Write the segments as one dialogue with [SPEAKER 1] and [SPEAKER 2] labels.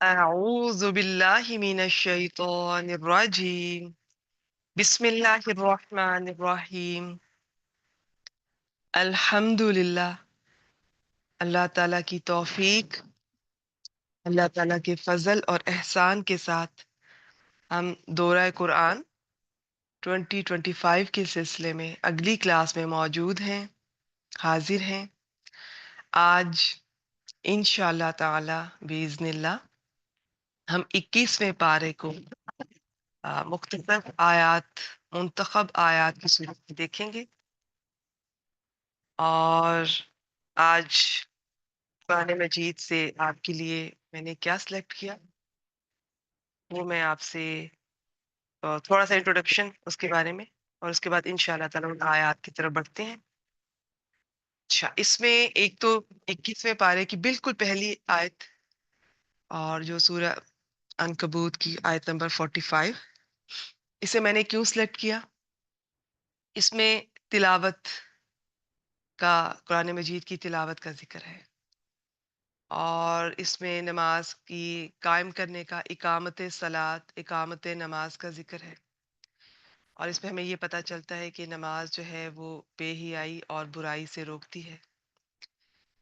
[SPEAKER 1] أعوذ بالله من الشيطان الرجيم. بسم الله الرحمن الرحیم. الحمد للہ. اللہ تعالیٰ کی توفیق، اللہ تعالیٰ کے فضل اور احسان کے ساتھ ہم دورہ قرآن 2025 کے سلسلے میں اگلی کلاس میں موجود ہیں، حاضر ہیں. آج انشاءاللہ تعالی بإذن اللہ ہم 21ویں پارے کو مختصر آیات، منتخب آیات کی صورت میں دیکھیں گے. اور آج قرآن مجید سے آپ کے لیے میں نے کیا سلیکٹ کیا وہ میں آپ سے تھوڑا سا انٹروڈکشن اس کے بارے میں، اور اس کے بعد انشاءاللہ تعالیٰ ان آیات کی طرف بڑھتے ہیں. اچھا، اس میں ایک تو 21ویں پارے کی بالکل پہلی آیت، اور جو سورہ عنکبوت کی آیت نمبر 45، اسے میں نے کیوں سلیکٹ کیا؟ اس میں تلاوت کا، قرآن مجید کی تلاوت کا ذکر ہے، اور اس میں نماز کی قائم کرنے کا، اقامت صلاۃ، اقامت نماز کا ذکر ہے. اور اس میں ہمیں یہ پتہ چلتا ہے کہ نماز جو ہے وہ بے حیائی اور برائی سے روکتی ہے.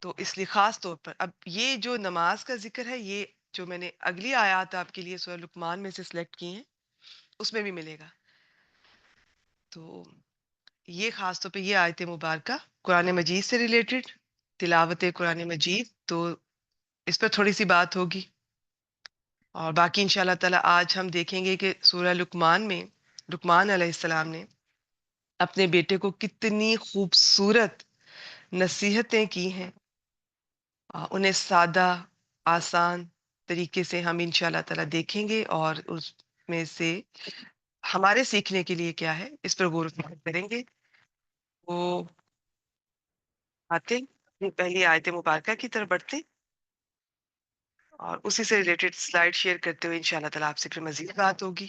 [SPEAKER 1] تو اس لیے خاص طور پر اب یہ جو نماز کا ذکر ہے، یہ جو میں نے اگلی آیات آپ کے لیے سورہ لقمان میں سے سلیکٹ کی ہیں اس میں بھی ملے گا. تو یہ خاص طور پہ یہ آیت مبارکہ قرآن مجید سے ریلیٹڈ، تلاوت قرآن مجید، تو اس پر تھوڑی سی بات ہوگی. اور باقی انشاءاللہ تعالیٰ آج ہم دیکھیں گے کہ سورہ لقمان میں لقمان علیہ السلام نے اپنے بیٹے کو کتنی خوبصورت نصیحتیں کی ہیں. انہیں سادہ، آسان طریقے سے ہم انشاءاللہ تعالیٰ دیکھیں گے، اور اس میں سے ہمارے سیکھنے کے لیے کیا ہے اس پر غور و فکر کریں گے. وہ آتے ہیں پہلی آیت مبارکہ کی طرف بڑھتے ہیں، اور اسی سے ریلیٹڈ سلائیڈ شیئر کرتے ہوئے انشاءاللہ تعالیٰ آپ سے پھر مزید بات ہوگی.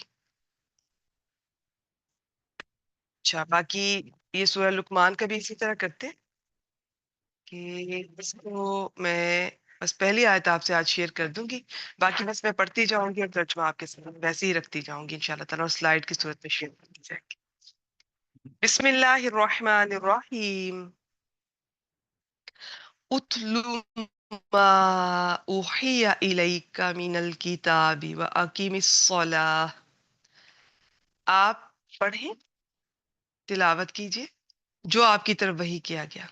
[SPEAKER 1] اچھا، باقی یہ سورہ لقمان کا بھی اسی طرح کرتے ہیں کہ اس کو میں بس پہلی آیت آپ سے آج شیئر کر دوں گی، باقی بس میں پڑھتی جاؤں گی اور ترجمہ آپ کے ساتھ ویسے ہی رکھتی جاؤں گی انشاءاللہ تعالیٰ، اور سلائیڈ کی صورت میں شیئر کرتی جائے گی. بسم اللہ الرحمن الرحیم. اتلو ما اوحی الیک من الکتاب واقیم الصلاۃ. آپ پڑھیں، تلاوت کیجئے جو آپ کی طرف وحی کیا گیا.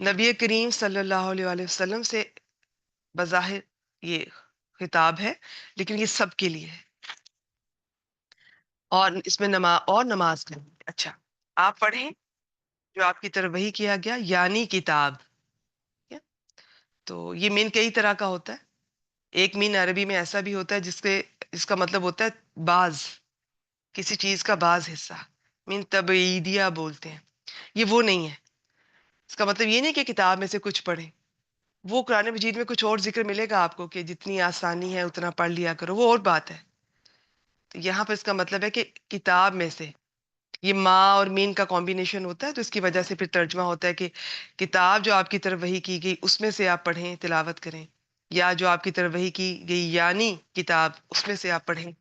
[SPEAKER 1] نبی کریم صلی اللہ علیہ وآلہ وسلم سے بظاہر یہ خطاب ہے، لیکن یہ سب کے لیے ہے، اور اس میں نماز کا. اچھا، آپ پڑھیں جو آپ کی طرف وحی کیا گیا، یعنی کتاب. تو یہ مین کئی طرح کا ہوتا ہے. ایک مین عربی میں ایسا بھی ہوتا ہے جس کا مطلب ہوتا ہے بعض، کسی چیز کا بعض حصہ، مین تبعیدیہ بولتے ہیں. یہ وہ نہیں ہے. اس کا مطلب یہ نہیں کہ کتاب میں سے کچھ پڑھیں. وہ قرآن مجید میں کچھ اور ذکر ملے گا آپ کو کہ جتنی آسانی ہے اتنا پڑھ لیا کرو، وہ اور بات ہے. تو یہاں پر اس کا مطلب ہے کہ کتاب میں سے، یہ ما اور مین کا کمبینیشن ہوتا ہے، تو اس کی وجہ سے پھر ترجمہ ہوتا ہے کہ کتاب جو آپ کی طرف وحی کی گئی اس میں سے آپ پڑھیں، تلاوت کریں، یا جو آپ کی طرف وحی کی گئی یعنی کتاب اس میں سے آپ پڑھیں.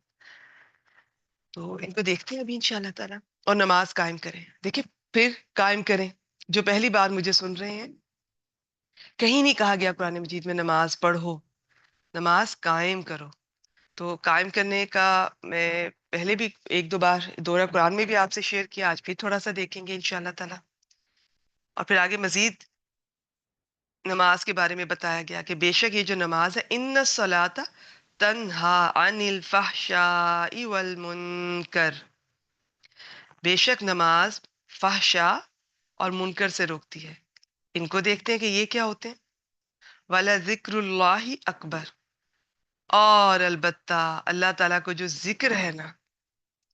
[SPEAKER 1] تو ان کو دیکھتے ہیں ابھی انشاءاللہ تعالیٰ. اور نماز قائم کریں. دیکھیں، پھر قائم کریں. جو پہلی بار مجھے سن رہے ہیں، کہیں نہیں کہا گیا قرآن مجید میں نماز پڑھو، نماز قائم کرو. تو قائم کرنے کا میں پہلے بھی ایک دو بار دورہ قرآن میں بھی آپ سے شیئر کیا، آج پھر تھوڑا سا دیکھیں گے انشاءاللہ تعالیٰ. اور پھر آگے مزید نماز کے بارے میں بتایا گیا کہ بے شک یہ جو نماز ہے، ان الصلاۃ تنہا عن الفحشاء والمنکر، بے شک نماز فحشاء اور منکر سے روکتی ہے. ان کو دیکھتے ہیں کہ یہ کیا ہوتے ہیں. وَلَذِكْرُ اللَّهِ اکبر، اور البتہ اللہ تعالیٰ کو جو ذکر ہے نا،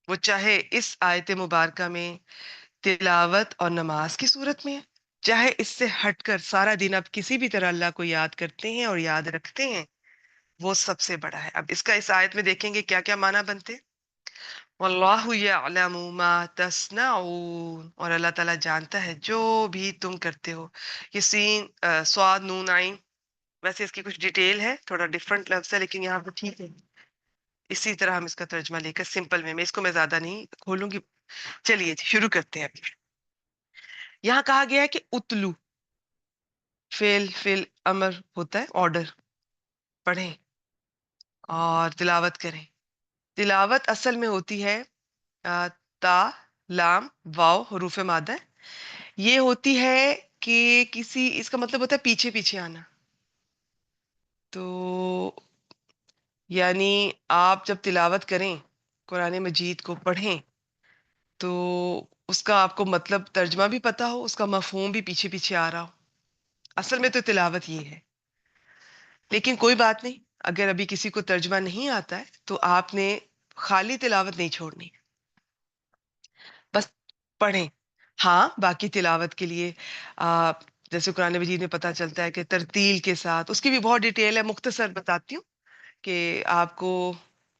[SPEAKER 1] وہ چاہے اس آیت مبارکہ میں تلاوت اور نماز کی صورت میں ہے، چاہے اس سے ہٹ کر سارا دن آپ کسی بھی طرح اللہ کو یاد کرتے ہیں اور یاد رکھتے ہیں، وہ سب سے بڑا ہے. اب اس کا اس آیت میں دیکھیں گے کیا کیا معنی بنتے. واللہ یعلم ما تصنعون، اور اللہ تعالیٰ جانتا ہے جو بھی تم کرتے ہو. یہ سین صاد نون عین ویسے اس کی کچھ ڈیٹیل ہے، تھوڑا ڈفرنٹ لفظ ہے، لیکن یہاں پہ ٹھیک ہے، اسی طرح ہم اس کا ترجمہ لے کر سمپل میں اس کو میں زیادہ نہیں کھولوں گی. چلیے جی شروع کرتے ہیں. یہاں کہا گیا ہے کہ اتلو فعل امر ہوتا ہے، آرڈر، پڑھیں اور تلاوت کریں. تلاوت اصل میں ہوتی ہے تا، لام، واو، حروف مادہ. یہ ہوتی ہے کہ کسی، اس کا مطلب ہوتا ہے پیچھے پیچھے آنا. تو یعنی آپ جب تلاوت کریں، قرآن مجید کو پڑھیں، تو اس کا آپ کو مطلب ترجمہ بھی پتا ہو، اس کا مفہوم بھی پیچھے پیچھے آ رہا ہو. اصل میں تو تلاوت یہ ہے. لیکن کوئی بات نہیں، اگر ابھی کسی کو ترجمہ نہیں آتا ہے تو آپ نے خالی تلاوت نہیں چھوڑنی، بس پڑھیں. ہاں باقی تلاوت کے لیے جیسے قرآن مجید میں پتہ چلتا ہے کہ ترتیل کے ساتھ، اس کی بھی بہت ڈیٹیل ہے، مختصر بتاتی ہوں کہ آپ کو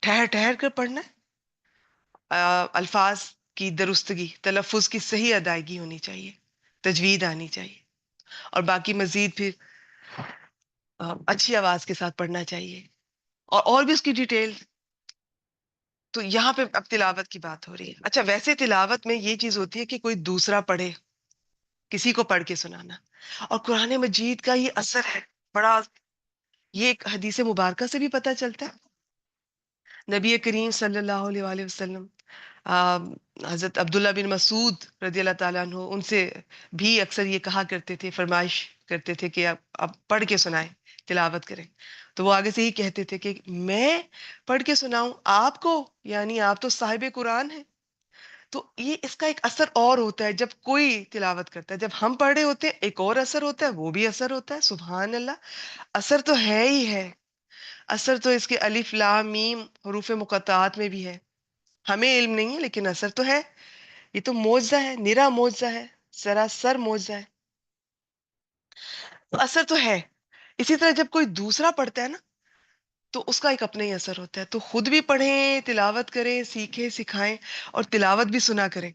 [SPEAKER 1] ٹھہر ٹھہر کر پڑھنا ہے. الفاظ کی درستگی، تلفظ کی صحیح ادائیگی ہونی چاہیے، تجوید آنی چاہیے، اور باقی مزید پھر اچھی آواز کے ساتھ پڑھنا چاہیے، اور بھی اس کی ڈیٹیل. تو یہاں پہ اب تلاوت کی بات ہو رہی ہے. اچھا ویسے تلاوت میں یہ چیز ہوتی ہے کہ کوئی دوسرا پڑھے، کسی کو پڑھ کے سنانا. اور قرآن مجید کا یہ اثر ہے بڑا، یہ ایک حدیث مبارکہ سے بھی پتہ چلتا ہے. نبی کریم صلی اللہ علیہ وآلہ وسلم، حضرت عبداللہ بن مسعود رضی اللہ تعالیٰ عنہ، ان سے بھی اکثر یہ کہا کرتے تھے، فرمائش کرتے تھے کہ آپ پڑھ کے سنائیں، تلاوت کریں. تو وہ آگے سے ہی کہتے تھے کہ میں پڑھ کے سناؤں آپ کو، یعنی آپ تو صاحب قرآن ہیں. تو یہ اس کا ایک اثر اور ہوتا ہے جب کوئی تلاوت کرتا ہے. جب ہم پڑھ رہے ہوتے ہیں ایک اور اثر ہوتا ہے، وہ بھی اثر ہوتا ہے. سبحان اللہ، اثر تو ہے ہی ہے. اثر تو اس کے الف لام میم حروف مقطعات میں بھی ہے. ہمیں علم نہیں ہے لیکن اثر تو ہے. یہ تو معجزہ ہے، نرا معجزہ ہے، سراسر معجزہ ہے. تو اثر تو ہے. اسی طرح جب کوئی دوسرا پڑھتا ہے نا، تو اس کا ایک اپنا ہی اثر ہوتا ہے. تو خود بھی پڑھیں، تلاوت کریں، سیکھیں، سکھائیں، اور تلاوت بھی سنا کریں.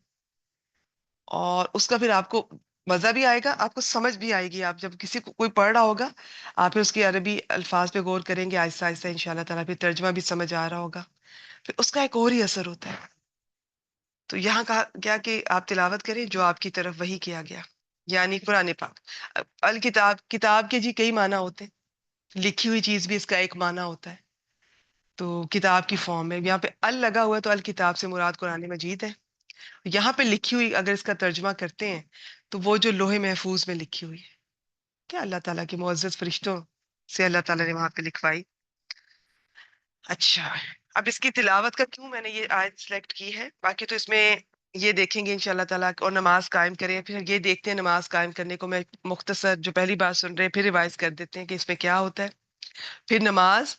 [SPEAKER 1] اور اس کا پھر آپ کو مزہ بھی آئے گا، آپ کو سمجھ بھی آئے گی. آپ جب کسی کو کوئی پڑھ رہا ہوگا، آپ پھر اس کی عربی الفاظ پہ غور کریں گے آہستہ آہستہ، ان شاء اللہ تعالیٰ پھر ترجمہ بھی سمجھ آ رہا ہوگا، پھر اس کا ایک اور ہی اثر ہوتا ہے. تو یہاں کہا گیا کہ آپ تلاوت کریں جو آپ کی طرف وحی کیا گیا، یعنی قرآن پاک. الکتاب، کتاب کے جی کئی معنی ہوتے ہیں، لکھی ہوئی چیز بھی اس کا ایک معنی ہوتا ہے. تو کتاب کی فارم میں یہاں پہ ال لگا ہوا ہے، تو الکتاب سے مراد قرآن مجید ہے. یہاں پہ لکھی ہوئی اگر اس کا ترجمہ کرتے ہیں تو وہ جو لوح محفوظ میں لکھی ہوئی ہے، کیا اللہ تعالیٰ کے معزز فرشتوں سے اللہ تعالیٰ نے وہاں پہ لکھوائی. اچھا، اب اس کی تلاوت کا کیوں میں نے یہ آیت سلیکٹ کی ہے، باقی تو اس میں یہ دیکھیں گے انشاءاللہ تعالیٰ. اور نماز قائم کریں، پھر یہ دیکھتے ہیں نماز قائم کرنے کو میں مختصر جو پہلی بار سن رہے ہیں پھر ریوائز کر دیتے ہیں کہ اس میں کیا ہوتا ہے. پھر نماز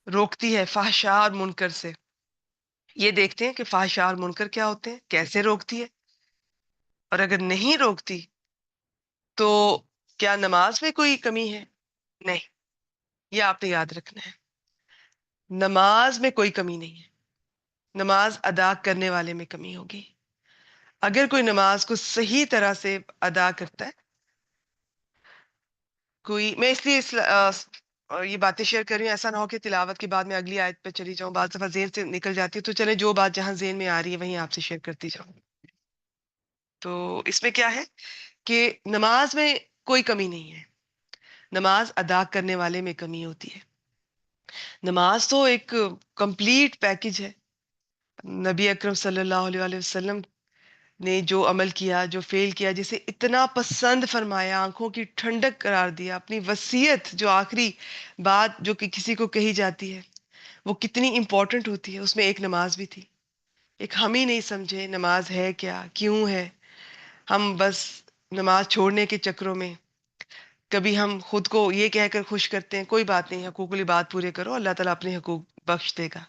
[SPEAKER 1] روکتی ہے فحشاء اور منکر سے. یہ دیکھتے ہیں کہ فحشاء اور منکر کیا ہوتے ہیں، کیسے روکتی ہے، اور اگر نہیں روکتی تو کیا نماز میں کوئی کمی ہے؟ نہیں، یہ آپ نے یاد رکھنا ہے. نماز میں کوئی کمی نہیں ہے، نماز ادا کرنے والے میں کمی ہوگی. اگر کوئی نماز کو صحیح طرح سے ادا کرتا ہے، کوئی، میں اس لیے یہ باتیں شیئر کر رہی ہوں، ایسا نہ ہو کہ تلاوت کے بعد میں اگلی آیت پہ چلی جاؤں، بعض دفعہ ذہن سے نکل جاتی ہے. تو چلیں جو بات جہاں ذہن میں آ رہی ہے وہیں آپ سے شیئر کرتی جاؤں. تو اس میں کیا ہے کہ نماز میں کوئی کمی نہیں ہے، نماز ادا کرنے والے میں کمی ہوتی ہے. نماز تو ایک کمپلیٹ پیکج ہے. نبی اکرم صلی اللہ علیہ وآلہ وسلم نے جو عمل کیا، جو فعل کیا، جسے اتنا پسند فرمایا، آنکھوں کی ٹھنڈک قرار دیا، اپنی وصیت جو آخری بات جو کہ کسی کو کہی جاتی ہے وہ کتنی امپورٹنٹ ہوتی ہے، اس میں ایک نماز بھی تھی. ایک ہم ہی نہیں سمجھے نماز ہے کیا، کیوں ہے. ہم بس نماز چھوڑنے کے چکروں میں کبھی ہم خود کو یہ کہہ کر خوش کرتے ہیں کوئی بات نہیں، حقوق العباد پورے کرو، اللہ تعالیٰ اپنے حقوق بخش دے گا.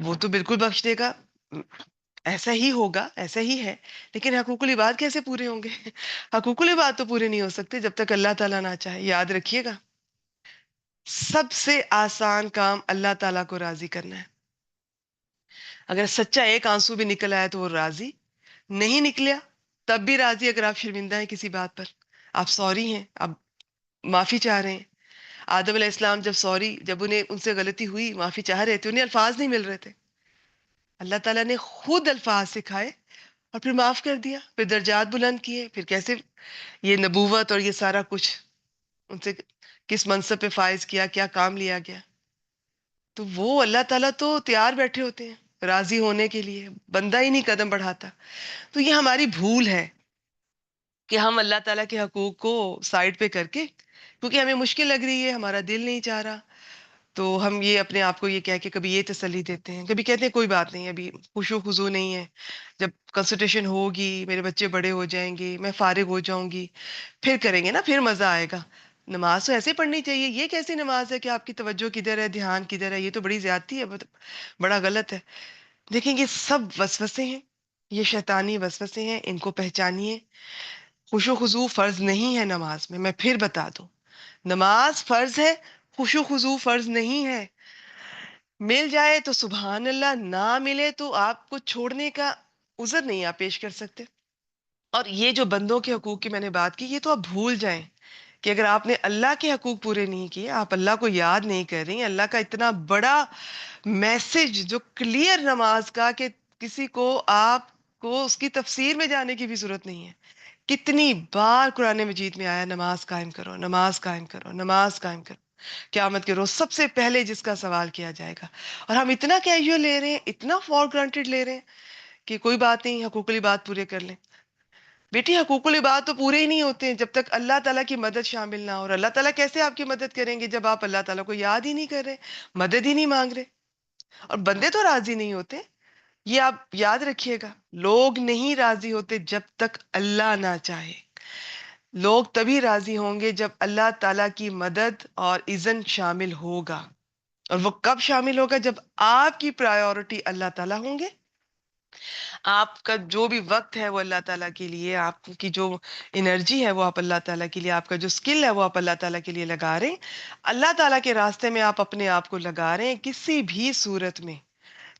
[SPEAKER 1] وہ تو بالکل بخش دے گا، ایسا ہی ہوگا، ایسا ہی ہے. لیکن حقوق العباد کیسے پورے ہوں گے؟ حقوق العباد تو پورے نہیں ہو سکتے جب تک اللہ تعالیٰ نہ چاہے. یاد رکھیے گا، سب سے آسان کام اللہ تعالیٰ کو راضی کرنا ہے. اگر سچا ایک آنسو بھی نکل آیا تو وہ راضی، نہیں نکلیا تب بھی راضی. اگر آپ شرمندہ ہیں کسی بات پر، آپ سوری ہیں، آپ معافی چاہ رہے ہیں، آدم علیہ السلام جب انہیں ان سے غلطی ہوئی، معافی چاہ رہے تھے، انہیں الفاظ نہیں مل رہے تھے، اللہ تعالیٰ نے خود الفاظ سکھائے اور پھر معاف کر دیا، پھر درجات بلند کیے، پھر کیسے یہ نبوت اور یہ سارا کچھ ان سے کس منصب پہ فائز کیا، کیا کام لیا گیا. تو وہ اللہ تعالیٰ تو تیار بیٹھے ہوتے ہیں راضی ہونے کے لیے، بندہ ہی نہیں قدم بڑھاتا. تو یہ ہماری بھول ہے کہ ہم اللہ تعالیٰ کے حقوق کو سائڈ پہ کر کے، کیونکہ ہمیں مشکل لگ رہی ہے، ہمارا دل نہیں چاہ رہا، تو ہم یہ اپنے آپ کو یہ کہہ کے کبھی یہ تسلی دیتے ہیں، کبھی کہتے ہیں کوئی بات نہیں، ابھی خوشو خضو نہیں ہے، جب کنسلٹیشن ہوگی، میرے بچے بڑے ہو جائیں گے، میں فارغ ہو جاؤں گی، پھر کریں گے نا، پھر مزہ آئے گا. نماز تو ایسے پڑھنی چاہیے. یہ کیسی نماز ہے کہ آپ کی توجہ کدھر ہے، دھیان کدھر ہے؟ یہ تو بڑی زیادتی ہے، بڑا غلط ہے. دیکھیں یہ سب وسوسے ہیں، یہ شیطانی وسوسے ہیں، ان کو پہچانیے. خشوع و خضوع فرض نہیں ہے نماز میں پھر بتا دوں. نماز فرض ہے، خشوع و خضوع فرض نہیں ہے. مل جائے تو سبحان اللہ، نہ ملے تو آپ کو چھوڑنے کا عذر نہیں آپ پیش کر سکتے. اور یہ جو بندوں کے حقوق کی میں نے بات کی، یہ تو آپ بھول جائیں کہ اگر آپ نے اللہ کے حقوق پورے نہیں کیے، آپ اللہ کو یاد نہیں کر رہی. اللہ کا اتنا بڑا میسج جو کلیئر نماز کا، کہ کسی کو آپ کو اس کی تفسیر میں جانے کی بھی ضرورت نہیں ہے. کتنی بار قرآن مجید میں آیا نماز قائم کرو، نماز قائم کرو، نماز قائم کرو. قیامت کے روز سب سے پہلے جس کا سوال کیا جائے گا. اور ہم اتنا کیجول لے رہے ہیں، اتنا فار گرانٹیڈ لے رہے ہیں کہ کوئی بات نہیں، حقوق العباد پورے کر لیں. بیٹی حقوق العباد تو پورے ہی نہیں ہوتے ہیں جب تک اللہ تعالیٰ کی مدد شامل نہ ہو. اور اللہ تعالیٰ کیسے آپ کی مدد کریں گے جب آپ اللہ تعالیٰ کو یاد ہی نہیں کر رہے، مدد ہی نہیں مانگ رہے؟ اور بندے تو راضی نہیں ہوتے. یہ آپ یاد رکھیے گا، لوگ نہیں راضی ہوتے جب تک اللہ نہ چاہے. لوگ تبھی راضی ہوں گے جب اللہ تعالیٰ کی مدد اور اذن شامل ہوگا. اور وہ کب شامل ہوگا؟ جب آپ کی پرائیورٹی اللہ تعالیٰ ہوں گے، آپ کا جو بھی وقت ہے وہ اللہ تعالیٰ کے لیے، آپ کی جو انرجی ہے وہ آپ اللہ تعالیٰ کے لیے، آپ کا جو اسکل ہے وہ آپ اللہ تعالیٰ کے لیے لگا رہے ہیں، اللہ تعالیٰ کے راستے میں آپ اپنے آپ کو لگا رہے ہیں کسی بھی صورت میں.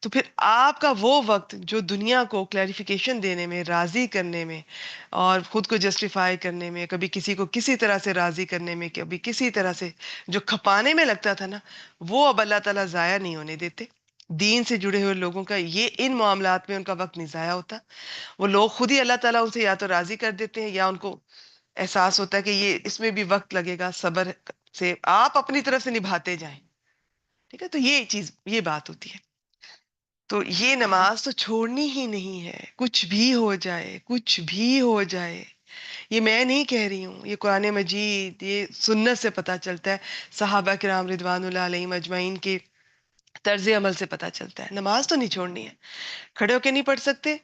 [SPEAKER 1] تو پھر آپ کا وہ وقت جو دنیا کو کلیریفیکیشن دینے میں، راضی کرنے میں، اور خود کو جسٹیفائی کرنے میں، کبھی کسی کو کسی طرح سے راضی کرنے میں، کبھی کسی طرح سے جو کھپانے میں لگتا تھا نا، وہ اب اللہ تعالیٰ ضائع نہیں ہونے دیتے. دین سے جڑے ہوئے لوگوں کا یہ ان معاملات میں ان کا وقت نہیں ضائع ہوتا. وہ لوگ خود ہی اللہ تعالیٰ ان سے یا تو راضی کر دیتے ہیں، یا ان کو احساس ہوتا ہے کہ یہ اس میں بھی وقت لگے گا، صبر سے آپ اپنی طرف سے نبھاتے جائیں. ٹھیک ہے، تو یہ چیز، یہ بات ہوتی ہے. تو یہ نماز تو چھوڑنی ہی نہیں ہے، کچھ بھی ہو جائے، کچھ بھی ہو جائے. یہ میں نہیں کہہ رہی ہوں، یہ قرآن مجید، یہ سنت سے پتہ چلتا ہے، صحابہ کرام رضوان اللہ علیہم اجمعین کے طرز عمل سے پتہ چلتا ہے. نماز تو نہیں چھوڑنی ہے. کھڑے ہو کے نہیں پڑھ سکتے،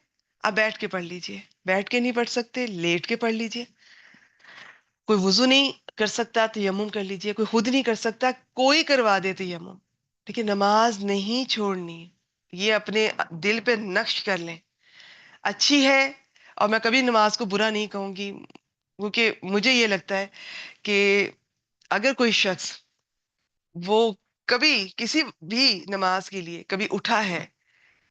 [SPEAKER 1] آپ بیٹھ کے پڑھ لیجئے. بیٹھ کے نہیں پڑھ سکتے، لیٹ کے پڑھ لیجئے. کوئی وضو نہیں کر سکتا، تیمم کر لیجئے. کوئی خود نہیں کر سکتا، کوئی کروا دے تیمم. لیکن نماز نہیں چھوڑنی، یہ اپنے دل پہ نقش کر لیں. اچھی ہے، اور میں کبھی نماز کو برا نہیں کہوں گی، کیونکہ مجھے یہ لگتا ہے کہ اگر کوئی شخص وہ کبھی کسی بھی نماز کے لیے کبھی اٹھا ہے،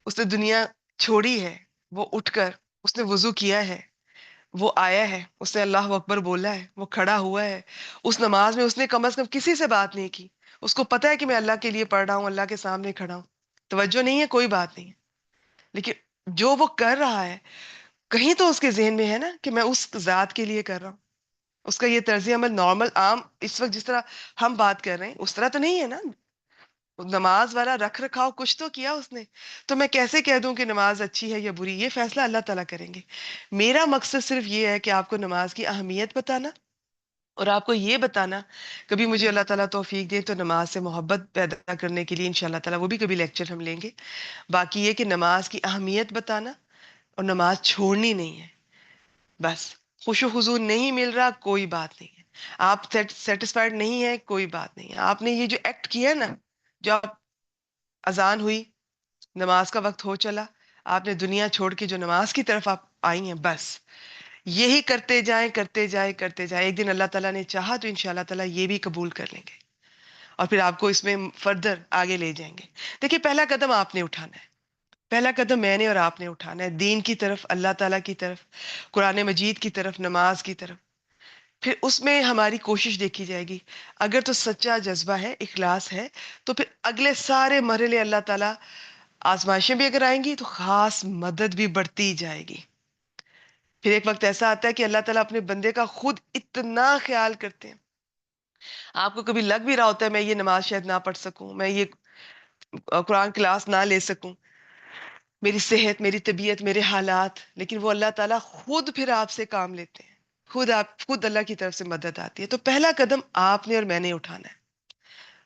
[SPEAKER 1] اس نے دنیا چھوڑی ہے، وہ اٹھ کر اس نے وضو کیا ہے، وہ آیا ہے، اس نے اللہ اکبر بولا ہے، وہ کھڑا ہوا ہے، اس نماز میں اس نے کم از کم کسی سے بات نہیں کی، اس کو پتا ہے کہ میں اللہ کے لیے پڑھ رہا ہوں، اللہ کے سامنے کھڑا ہوں، توجہ نہیں ہے، کوئی بات نہیں ہے. لیکن جو وہ کر رہا ہے، کہیں تو اس کے ذہن میں ہے نا کہ میں اس ذات کے لیے کر رہا ہوں. اس کا یہ طرز عمل نارمل عام اس وقت جس طرح ہم بات کر رہے ہیں اس طرح تو نہیں ہے نا. نماز والا رکھ رکھاؤ کچھ تو کیا اس نے. تو میں کیسے کہہ دوں کہ نماز اچھی ہے یا بری؟ یہ فیصلہ اللہ تعالیٰ کریں گے. میرا مقصد صرف یہ ہے کہ آپ کو نماز کی اہمیت بتانا، اور آپ کو یہ بتانا، کبھی مجھے اللہ تعالیٰ توفیق دے تو نماز سے محبت پیدا کرنے کے لیے انشاءاللہ تعالیٰ وہ بھی کبھی لیکچر ہم لیں گے. باقی یہ کہ نماز کی اہمیت بتانا، اور نماز چھوڑنی نہیں ہے. بس خوش و خضو نہیں مل رہا، کوئی بات نہیں ہے. آپ سیٹسفائیڈ نہیں ہے، کوئی بات نہیں ہے. آپ نے یہ جو ایکٹ کیا نا، جو آپ اذان ہوئی، نماز کا وقت ہو چلا، آپ نے دنیا چھوڑ کے جو نماز کی طرف آپ آئی ہیں، بس یہی کرتے جائیں، کرتے جائیں، کرتے جائیں. ایک دن اللہ تعالیٰ نے چاہا تو انشاءاللہ تعالیٰ یہ بھی قبول کر لیں گے، اور پھر آپ کو اس میں فردر آگے لے جائیں گے. دیکھیے پہلا قدم آپ نے اٹھانا ہے، پہلا قدم میں نے اور آپ نے اٹھانا ہے، دین کی طرف، اللہ تعالیٰ کی طرف، قرآن مجید کی طرف، نماز کی طرف. پھر اس میں ہماری کوشش دیکھی جائے گی. اگر تو سچا جذبہ ہے، اخلاص ہے، تو پھر اگلے سارے مرحلے اللہ تعالیٰ، آزمائشیں بھی اگر آئیں گی تو خاص مدد بھی بڑھتی جائے گی. پھر ایک وقت ایسا آتا ہے کہ اللہ تعالیٰ اپنے بندے کا خود اتنا خیال کرتے ہیں. آپ کو کبھی لگ بھی رہا ہوتا ہے میں یہ نماز شاید نہ پڑھ سکوں، میں یہ قرآن کلاس نہ لے سکوں، میری صحت، میری طبیعت، میرے حالات، لیکن وہ اللہ تعالیٰ خود پھر آپ سے کام لیتے ہیں. خود اللہ کی طرف سے مدد آتی ہے. تو پہلا قدم آپ نے اور میں نے اٹھانا ہے.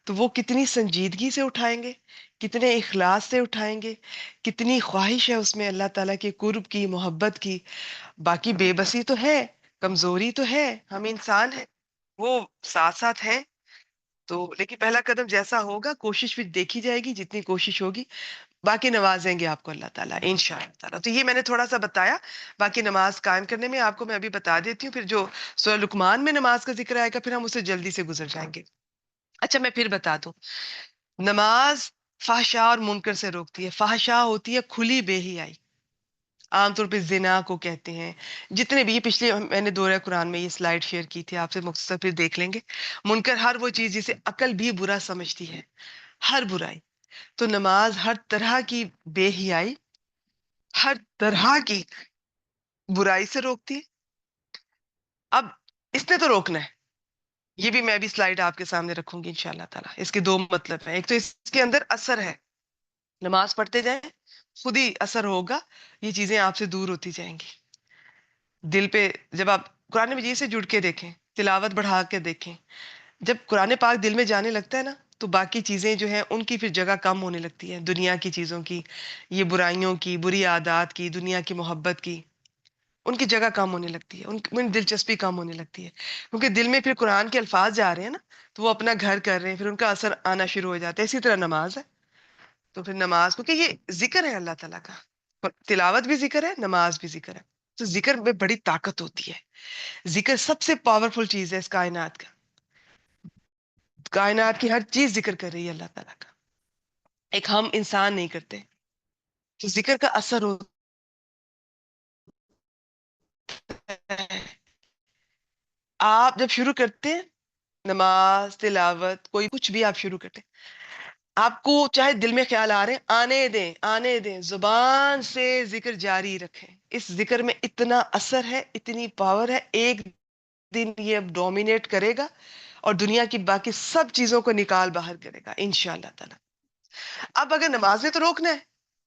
[SPEAKER 1] تو وہ کتنی سنجیدگی سے اٹھائیں گے، کتنے اخلاص سے اٹھائیں گے، کتنی خواہش ہے اس میں اللہ تعالیٰ کے قرب کی، محبت کی. باقی بے بسی تو ہے، کمزوری تو ہے، ہم انسان ہیں، وہ ساتھ ساتھ ہیں. تو لیکن پہلا قدم جیسا ہوگا، کوشش بھی دیکھی جائے گی، جتنی کوشش ہوگی باقی نوازیں گے آپ کو اللہ تعالیٰ انشاءاللہ تعالیٰ. تو یہ میں نے تھوڑا سا بتایا. باقی نماز قائم کرنے میں آپ کو میں ابھی بتا دیتی ہوں، پھر جو سورہ لقمان میں نماز کا ذکر آئے گا پھر ہم اسے جلدی سے گزر جائیں گے. اچھا میں پھر بتا دوں، نماز فحشاء اور منکر سے روکتی ہے. فحشاء ہوتی ہے کھلی بے حیائی، عام طور پہ زنا کو کہتے ہیں. جتنے بھی، یہ پچھلے میں نے دورہ قرآن میں یہ سلائیڈ شیئر کی تھی آپ سے، مختصر پھر دیکھ لیں گے. منکر ہر وہ چیز جسے عقل بھی برا سمجھتی ہے، ہر برائی. تو نماز ہر طرح کی بے حیائی، ہر طرح کی برائی سے روکتی ہے. اب اس نے تو روکنا ہے، یہ بھی میں بھی سلائیڈ آپ کے سامنے رکھوں گی انشاءاللہ تعالیٰ. اس کے دو مطلب ہیں. ایک تو اس کے اندر اثر ہے، نماز پڑھتے جائیں خود ہی اثر ہوگا، یہ چیزیں آپ سے دور ہوتی جائیں گی. دل پہ جب آپ قرآن مجید سے جڑ کے دیکھیں، تلاوت بڑھا کے دیکھیں، جب قرآن پاک دل میں جانے لگتا ہے نا تو باقی چیزیں جو ہیں ان کی پھر جگہ کم ہونے لگتی ہے. دنیا کی چیزوں کی، یہ برائیوں کی، بری عادات کی، دنیا کی محبت کی، ان کی جگہ کم ہونے لگتی ہے، ان دلچسپی کم ہونے لگتی ہے. کیونکہ دل میں پھر قرآن کے الفاظ جا رہے ہیں نا، تو وہ اپنا گھر کر رہے ہیں، پھر ان کا اثر آنا شروع ہو جاتا ہے. اسی طرح نماز ہے. تو پھر نماز، کیونکہ یہ ذکر ہے اللہ تعالیٰ کا، تلاوت بھی ذکر ہے، نماز بھی ذکر ہے. تو ذکر میں بڑی طاقت ہوتی ہے. ذکر سب سے پاورفل چیز ہے اس کائنات کا. کائنات کی ہر چیز ذکر کر رہی ہے اللہ تعالیٰ کا، ایک ہم انسان نہیں کرتے. تو ذکر کا اثر ہوتا ہے. آپ جب شروع کرتے ہیں نماز، تلاوت، کوئی کچھ بھی آپ شروع کرتے ہیں، آپ کو چاہے دل میں خیال آ رہے ہیں، آنے دیں، آنے دیں، زبان سے ذکر جاری رکھیں. اس ذکر میں اتنا اثر ہے، اتنی پاور ہے، ایک دن یہ اب ڈومینیٹ کرے گا اور دنیا کی باقی سب چیزوں کو نکال باہر کرے گا انشاءاللہ تعالی. اب اگر نماز میں تو روکنا ہے،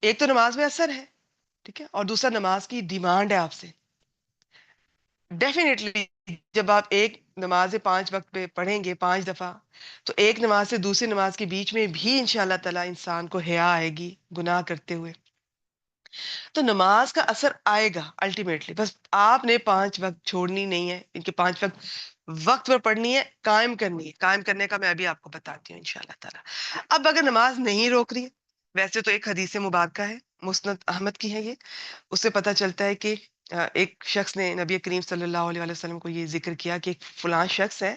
[SPEAKER 1] ایک تو نماز میں اثر ہے، ٹھیک ہے، اور دوسرا نماز کی ڈیمانڈ ہے آپ سے. ڈیفینیٹلی جب آپ ایک نماز 5 وقت پہ پڑھیں گے 5 دفعہ، تو ایک نماز سے دوسری نماز کے بیچ میں بھی انشاءاللہ تعالی انسان کو حیا آئے گی گناہ کرتے ہوئے. تو نماز کا اثر آئے گا الٹیمیٹلی. بس آپ نے 5 وقت چھوڑنی نہیں ہے، ان کے 5 وقت وقت پر پڑھنی ہے، قائم کرنی ہے. قائم کرنے کا میں ابھی آپ کو بتاتی ہوں انشاءاللہ تعالی. اب اگر نماز نہیں روک رہی ہے، ویسے تو ایک حدیث مبارکہ ہے، مسند احمد کی ہے یہ، اس سے پتہ چلتا ہے کہ ایک شخص نے نبی کریم صلی اللہ علیہ وسلم کو یہ ذکر کیا کہ ایک فلاں شخص ہے،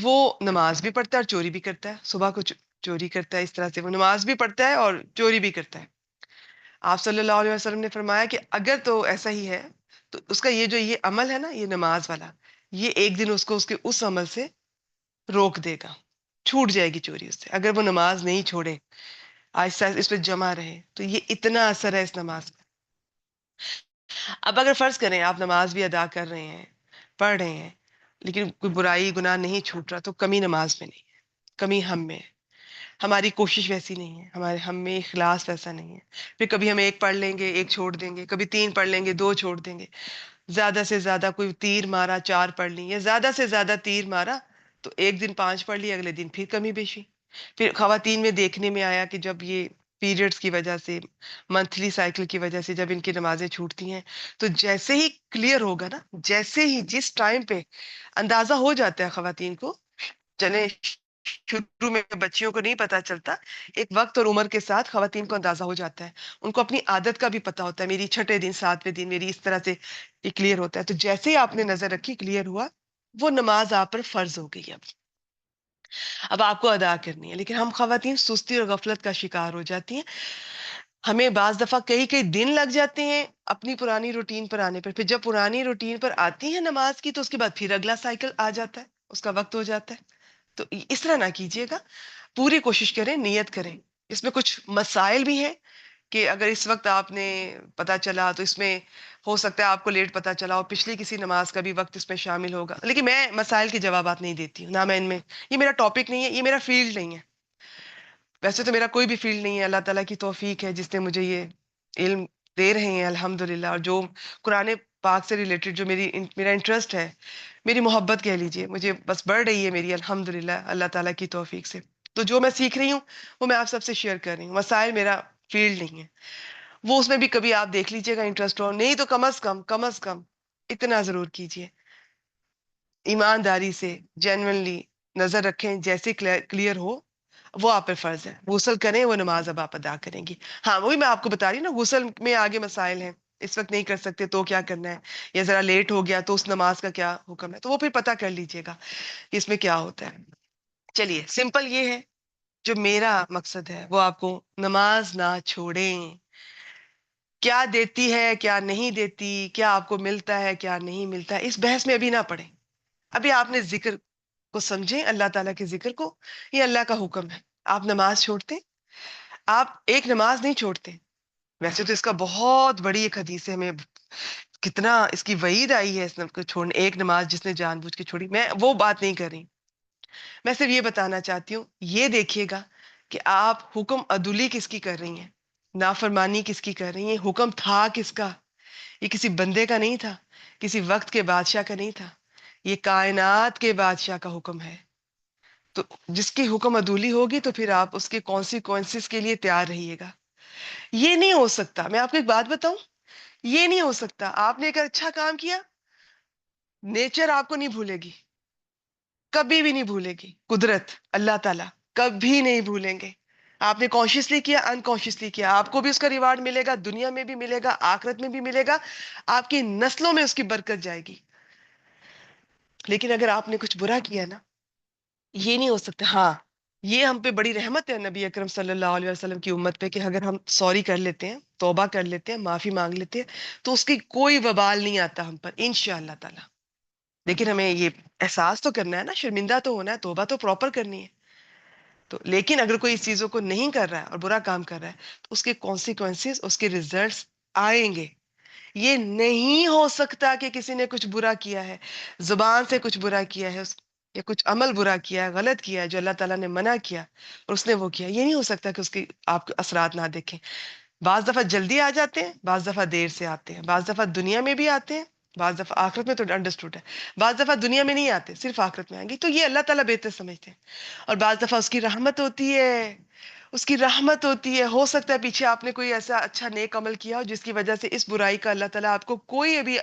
[SPEAKER 1] وہ نماز بھی پڑھتا ہے اور چوری بھی کرتا ہے. صبح کو چوری کرتا ہے، اس طرح سے وہ نماز بھی پڑھتا ہے اور چوری بھی کرتا ہے. آپ صلی اللہ علیہ وسلم نے فرمایا کہ اگر تو ایسا ہی ہے تو اس کا یہ عمل ہے نا، یہ نماز والا، یہ ایک دن اس کو اس کے اس عمل سے روک دے گا، چھوٹ جائے گی چوری اس سے. اگر وہ نماز نہیں چھوڑے، آہستہ آہستہ اس پہ جمع رہے، تو یہ اتنا اثر ہے اس نماز کا. اب اگر فرض کریں آپ نماز بھی ادا کر رہے ہیں، پڑھ رہے ہیں، لیکن کوئی برائی گناہ نہیں چھوٹ رہا، تو کمی نماز میں نہیں ہے، کمی ہم میں ہے. ہماری کوشش ویسی نہیں ہے، ہمارے ہم میں اخلاص ویسا نہیں ہے. پھر کبھی ہم ایک پڑھ لیں گے، ایک چھوڑ دیں گے، کبھی 3 پڑھ لیں گے، 2 چھوڑ دیں گے. زیادہ سے زیادہ کوئی تیر مارا 4 پڑھ لی، یا زیادہ سے زیادہ تیر مارا تو ایک دن 5 پڑھ لی، اگلے دن پھر کمی بیشی. پھر خواتین میں دیکھنے میں آیا کہ جب یہ پیریڈز کی وجہ سے، منتھلی سائیکل کی وجہ سے جب ان کی نمازیں چھوٹتی ہیں، تو جیسے ہی کلیئر ہوگا نا، جیسے ہی جس ٹائم پہ اندازہ ہو جاتا ہے خواتین کو، چلے شروع میں بچیوں کو نہیں پتا چلتا، ایک وقت اور عمر کے ساتھ خواتین کو اندازہ ہو جاتا ہے، ان کو اپنی عادت کا بھی پتا ہوتا ہے، میری 6 دن 7ویں دن میری اس طرح سے یہ کلیئر ہوتا ہے. تو جیسے ہی آپ نے نظر رکھی کلیئر ہوا، وہ نماز آپ پر فرض ہو گئی. اب آپ کو ادا کرنی ہے. لیکن ہم خواتین سستی اور غفلت کا شکار ہو جاتی ہیں. ہمیں بعض دفعہ کئی کئی دن لگ جاتے ہیں اپنی پرانی روٹین پر آنے پر. پھر جب پرانی روٹین پر آتی ہے نماز کی تو اس کے بعد پھر اگلا سائیکل آ جاتا ہے, اس کا وقت ہو جاتا ہے. تو اس طرح نہ کیجیے گا, پوری کوشش کریں, نیت کریں. اس میں کچھ مسائل بھی ہیں کہ اگر اس وقت آپ نے پتا چلا تو اس میں ہو سکتا ہے آپ کو لیٹ پتا چلا اور پچھلی کسی نماز کا بھی وقت اس میں شامل ہوگا. لیکن میں مسائل کے جوابات نہیں دیتی ہوں, نہ میں ان میں, یہ میرا ٹاپک نہیں ہے, یہ میرا فیلڈ نہیں ہے. ویسے تو میرا کوئی بھی فیلڈ نہیں ہے, اللہ تعالیٰ کی توفیق ہے جس نے مجھے یہ علم دے رہے ہیں الحمدللہ. اور جو قرآن پاک سے ریلیٹڈ جو میرا انٹرسٹ ہے, میری محبت کہہ لیجئے, مجھے بس بڑھ رہی ہے میری الحمدللہ اللہ تعالیٰ کی توفیق سے. تو جو میں سیکھ رہی ہوں وہ میں آپ سب سے شیئر کر رہی ہوں. مسائل میرا فیلڈ نہیں ہے, وہ اس میں بھی کبھی آپ دیکھ لیجئے گا انٹرسٹ ہو, نہیں تو کم از کم اتنا ضرور کیجئے, ایمانداری سے جینوئنلی نظر رکھیں, جیسے کلیئر ہو وہ آپ پر فرض ہے. غسل کریں, وہ نماز اب آپ ادا کریں گی. ہاں وہی میں آپ کو بتا رہی ہوں نا, غسل میں آگے مسائل ہیں, اس وقت نہیں کر سکتے تو کیا کرنا ہے, یا ذرا لیٹ ہو گیا تو اس نماز کا کیا حکم ہے, تو وہ پھر پتہ کر لیجئے گا کہ اس میں کیا ہوتا ہے. چلیے سمپل یہ ہے, جو میرا مقصد ہے وہ آپ کو نماز نہ چھوڑیں. کیا دیتی ہے کیا نہیں دیتی, کیا آپ کو ملتا ہے کیا نہیں ملتا ہے, اس بحث میں ابھی نہ پڑیں. ابھی آپ نے ذکر کو سمجھیں, اللہ تعالیٰ کے ذکر کو, یہ اللہ کا حکم ہے. آپ نماز چھوڑتے, آپ ایک نماز نہیں چھوڑتے. ویسے تو اس کا بہت بڑی ایک حدیث ہے, ہمیں کتنا اس کی وعید آئی ہے اس کو چھوڑنے, ایک نماز جس نے جان بوجھ کے چھوڑی. میں وہ بات نہیں کر رہی, میں صرف یہ بتانا چاہتی ہوں, یہ دیکھیے گا کہ آپ حکم عدولی کس کی کر رہی ہیں, نافرمانی کس کی کر رہی ہیں. حکم تھا کس کا, یہ کسی بندے کا نہیں تھا, کسی وقت کے بادشاہ کا نہیں تھا, یہ کائنات کے بادشاہ کا حکم ہے. تو جس کی حکم عدولی ہوگی تو پھر آپ اس کے کانسیکوینسز کے لیے تیار رہیے گا. یہ نہیں ہو سکتا, میں آپ کو ایک بات بتاؤں, یہ نہیں ہو سکتا. آپ نے ایک اچھا کام کیا, نیچر آپ کو نہیں بھولے گی, کبھی بھی نہیں بھولے گی. قدرت اللہ تعالیٰ کبھی نہیں بھولیں گے. آپ نے کانشیسلی کیا, انکانشیسلی کیا, آپ کو بھی اس کا ریوارڈ ملے گا, دنیا میں بھی ملے گا, آخرت میں بھی ملے گا, آپ کی نسلوں میں اس کی برکت جائے گی. لیکن اگر آپ نے کچھ برا کیا نا, یہ نہیں ہو سکتا. ہاں یہ ہم پہ بڑی رحمت ہے نبی اکرم صلی اللہ علیہ وسلم کی امت پہ, کہ اگر ہم سوری کر لیتے ہیں, توبہ کر لیتے ہیں, معافی مانگ لیتے ہیں, تو اس کی کوئی وبال نہیں آتا ہم پر انشاءاللہ تعالی. لیکن ہمیں یہ احساس تو کرنا ہے نا, شرمندہ تو ہونا ہے, توبہ تو پراپر کرنی ہے. تو لیکن اگر کوئی اس چیزوں کو نہیں کر رہا ہے اور برا کام کر رہا ہے, تو اس کے کانسیکوینسز, اس کے ریزلٹس آئیں گے. یہ نہیں ہو سکتا کہ کسی نے کچھ برا کیا ہے, زبان سے کچھ برا کیا ہے, یا کچھ عمل برا کیا ہے, غلط کیا ہے, جو اللہ تعالیٰ نے منع کیا اور اس نے وہ کیا, یہ نہیں ہو سکتا کہ اس کی آپ کے اثرات نہ دیکھیں. بعض دفعہ جلدی آ جاتے ہیں, بعض دفعہ دیر سے آتے ہیں, بعض دفعہ دنیا میں بھی آتے ہیں, بعض دفعہ آخرت میں, تو انڈرسٹوڈ ہے, بعض دفعہ دنیا میں نہیں آتے, صرف آخرت میں آئیں گے. تو یہ اللہ تعالیٰ بہتر سمجھتے ہیں. اور بعض دفعہ اس کی رحمت ہوتی ہے, اس کی رحمت ہوتی ہے. ہو سکتا ہے پیچھے آپ نے کوئی ایسا اچھا نیک عمل کیا ہو جس کی وجہ سے اس برائی کا اللہ تعالیٰ آپ کو کوئی ابھی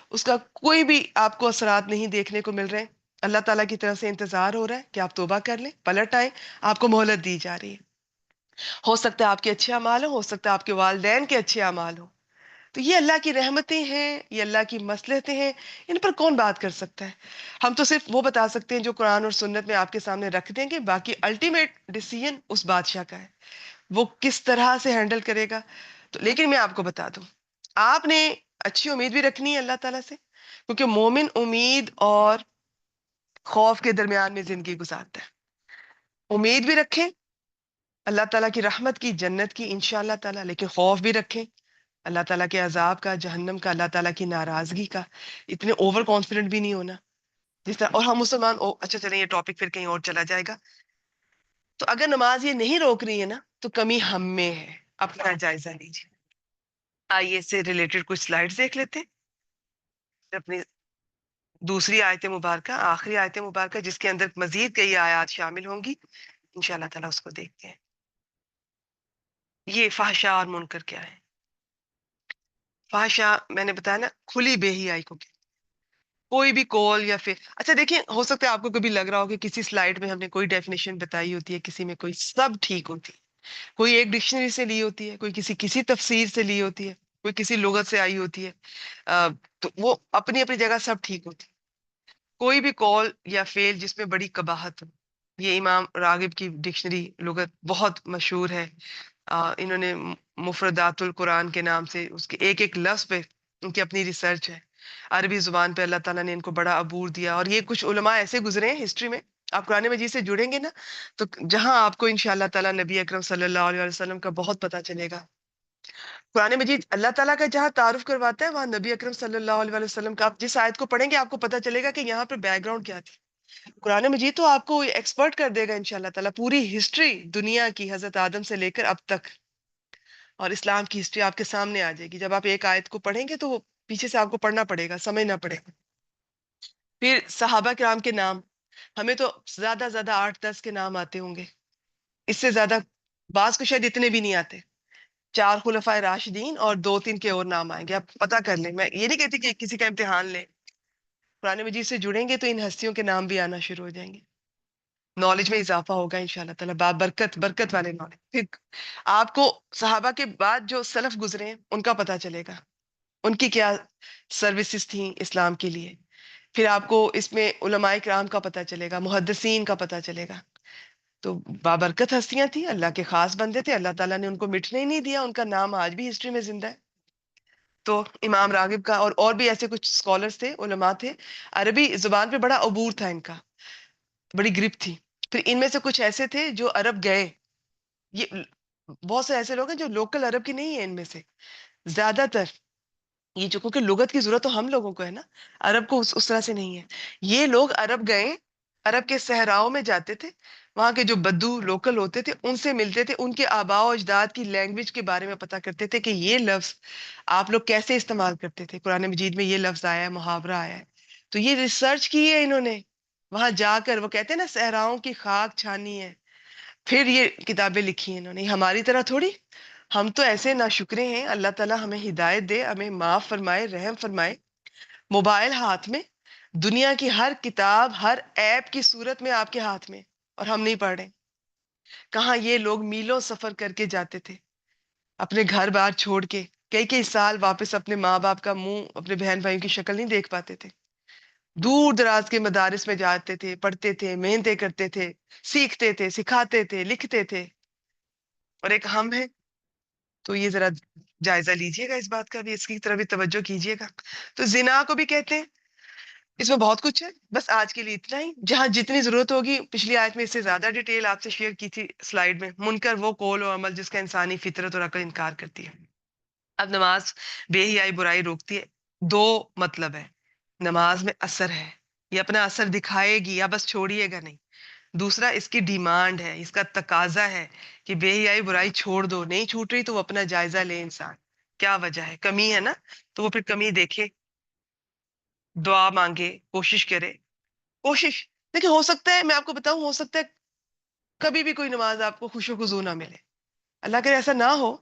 [SPEAKER 1] اس کا کوئی بھی آپ کو اثرات نہیں دیکھنے کو مل رہے. اللہ تعالیٰ کی طرف سے انتظار ہو رہا ہے کہ آپ توبہ کر لیں, پلٹ آئیں, آپ کو مہلت دی جا رہی ہے. ہو سکتا ہے آپ کے اچھے اعمال ہو سکتا ہے آپ کے والدین کے اچھے اعمال ہو. تو یہ اللہ کی رحمتیں ہیں, یہ اللہ کی مصلحتیں ہیں, ان پر کون بات کر سکتا ہے. ہم تو صرف وہ بتا سکتے ہیں جو قرآن اور سنت میں آپ کے سامنے رکھ دیں گے, باقی الٹیمیٹ ڈیسیژن اس بادشاہ کا ہے, وہ کس طرح سے ہینڈل کرے گا. تو لیکن میں آپ کو بتا دوں, آپ نے اچھی امید بھی رکھنی ہے اللہ تعالیٰ سے, کیونکہ مومن امید اور خوف کے درمیان میں زندگی گزارتا ہے. امید بھی رکھیں اللہ تعالیٰ کی رحمت کی, جنت کی انشاءاللہ تعالیٰ, لیکن خوف بھی رکھیں اللہ تعالیٰ کے عذاب کا, جہنم کا, اللہ تعالیٰ کی ناراضگی کا. اتنے اوور کانفیڈنٹ بھی نہیں ہونا جس طرح, اور ہم مسلمان اچھا چلیں یہ ٹاپک پھر کہیں اور چلا جائے گا. تو اگر نماز یہ نہیں روک رہی ہے نا, تو کمی ہم میں ہے, اپنا جائزہ لیجیے. آئیے اس سے ریلیٹڈ کچھ سلائڈز دیکھ لیتے ہیں. اپنی دوسری آیت مبارکہ, آخری آیت مبارکہ, جس کے اندر مزید کئی آیات شامل ہوں گی انشاءاللہ تعالیٰ, اس کو دیکھتے ہیں. یہ فحشاء اور منکر کیا ہے؟ فحشاء میں نے بتایا نا, کھلی بے حیائی کو, کوئی بھی کال یا پھر, اچھا دیکھیں, ہو سکتا ہے آپ کو کبھی لگ رہا ہو کہ کسی سلائیڈ میں ہم نے کوئی ڈیفینیشن بتائی ہوتی ہے, کسی میں کوئی, سب ٹھیک ہوتی ہے. کوئی ایک ڈکشنری سے لی ہوتی ہے, کوئی کسی تفسیر سے لی ہوتی ہے, کوئی کسی لغت سے آئی ہوتی ہے, تو وہ اپنی اپنی جگہ سب ٹھیک ہوتی ہے. کوئی بھی کال یا فعل جس میں بڑی قباحت ہو, یہ امام راغب کی ڈکشنری لغت بہت مشہور ہے, انہوں نے مفردات القرآن کے نام سے، اس کے ایک ایک لفظ پہ ان کی اپنی ریسرچ ہے. عربی زبان پہ اللہ تعالیٰ نے ان کو بڑا عبور دیا، اور یہ کچھ علماء ایسے گزرے ہیں ہسٹری میں. آپ قرآن مجید سے جڑیں گے نا، تو جہاں آپ کو انشاءاللہ تعالیٰ نبی اکرم صلی اللہ علیہ وسلم کا بہت پتہ چلے گا. قرآن مجید اللہ تعالیٰ کا جہاں تعارف کرواتا ہے، وہاں نبی اکرم صلی اللہ علیہ وسلم کا، آپ جس آیت کو پڑھیں گے آپ کو پتہ چلے گا کہ یہاں پر بیک گراؤنڈ کیا تھی. قرآن مجید تو آپ کو ایکسپرٹ کر دے گا انشاءاللہ تعالیٰ پوری ہسٹری دنیا کی، حضرت آدم سے لے کر اب تک، اور اسلام کی ہسٹری آپ کے سامنے آ جائے گی. جب آپ ایک آیت کو پڑھیں گے تو وہ پیچھے سے آپ کو پڑھنا پڑے گا، سمجھنا پڑے گا. پھر صحابہ کرام کے نام، ہمیں تو زیادہ زیادہ 8-10 کے نام آتے ہوں گے، اس سے زیادہ بعض کو شاید اتنے بھی نہیں آتے. 4 خلفائے راشدین اور 2-3 کے اور نام آئیں گے، آپ پتہ کر لیں. میں یہ نہیں کہتی کہ کسی کا امتحان لیں، قرآن مجید سے جڑیں گے تو ان ہستیوں کے نام بھی آنا شروع ہو جائیں گے. نالج میں اضافہ ہوگا انشاءاللہ تعالیٰ، برکت برکت والے نالج. پھر آپ کو صحابہ کے بعد جو سلف گزرے ہیں ان کا پتہ چلے گا، ان کی کیا سروسز تھیں اسلام کے لیے. پھر آپ کو اس میں علماء کرام کا پتہ چلے گا، محدثین کا پتہ چلے گا. تو بابرکت ہستیاں تھیں، اللہ کے خاص بندے تھے، اللہ تعالیٰ نے ان کو مٹنے ہی نہیں دیا، ان کا نام آج بھی ہسٹری میں زندہ ہے. تو امام راغب کا اور بھی ایسے کچھ اسکالرس تھے، علماء تھے. عربی زبان پہ بڑا عبور تھا ان کا، بڑی گرپ تھی. پھر ان میں سے کچھ ایسے تھے جو عرب گئے. یہ بہت سے ایسے لوگ ہیں جو لوکل عرب کی نہیں ہیں، ان میں سے زیادہ تر یہ جو، کیونکہ لغت کی ضرورت تو ہم لوگوں کو ہے نا، عرب کو اس طرح سے نہیں ہے. یہ لوگ عرب گئے، عرب کے صحراؤں میں جاتے تھے، وہاں کے جو بدو لوکل ہوتے تھے ان سے ملتے تھے، ان کے آباء و اجداد کی لینگویج کے بارے میں پتہ کرتے تھے کہ یہ لفظ آپ لوگ کیسے استعمال کرتے تھے، قرآن مجید میں یہ لفظ آیا ہے، محاورہ آیا ہے. تو یہ ریسرچ کی ہے انہوں نے وہاں جا کر. وہ کہتے ہیں نا صحراؤں کی خاک چھانی ہے، پھر یہ کتابیں لکھی ہیں انہوں نے. ہماری طرح تھوڑی، ہم تو ایسے ناشکرے ہیں. اللہ تعالیٰ ہمیں ہدایت دے، ہمیں معاف فرمائے، رحم فرمائے. موبائل ہاتھ میں، دنیا کی ہر کتاب ہر ایپ کی صورت میں آپ کے ہاتھ میں، اور ہم نہیں پڑھ رہے. کہاں یہ لوگ میلوں سفر کر کے جاتے تھے، اپنے گھر بار چھوڑ کے کئی کئی سال واپس اپنے ماں باپ کا منہ، اپنے بہن بھائیوں کی شکل نہیں دیکھ پاتے تھے. دور دراز کے مدارس میں جاتے تھے، پڑھتے تھے، محنتیں کرتے تھے، سیکھتے تھے، سکھاتے تھے، لکھتے تھے. اور ایک ہم ہیں. تو یہ ذرا جائزہ لیجئے گا اس بات کا بھی، اس کی طرف بھی توجہ کیجئے گا. تو زنا کو بھی کہتے ہیں. اس میں بہت کچھ ہے، بس آج کے لیے اتنا ہی. جہاں جتنی ضرورت ہوگی، پچھلی آیت میں اس سے زیادہ ڈیٹیل آپ سے شیئر کی تھی سلائیڈ میں. منکر وہ قول و عمل جس کا انسانی فطرت اور عقل انکار کرتی ہے. اب نماز بے حیائی برائی روکتی ہے. 2 مطلب ہے. نماز میں اثر ہے، یہ اپنا اثر دکھائے گی، یا بس چھوڑیے گا نہیں. دوسرا اس کی ڈیمانڈ ہے، اس کا تقاضا ہے کہ بے حیائی برائی چھوڑ دو. نہیں چھوٹ رہی تو وہ اپنا جائزہ لے انسان، کیا وجہ ہے، کمی ہے نا، تو وہ پھر کمی دیکھے، دعا مانگے، کوشش کرے. کوشش دیکھیں، ہو سکتا ہے، میں آپ کو بتاؤں، ہو سکتا ہے کبھی بھی کوئی نماز آپ کو خوش و خضو نہ ملے، اللہ کرے ایسا نہ ہو.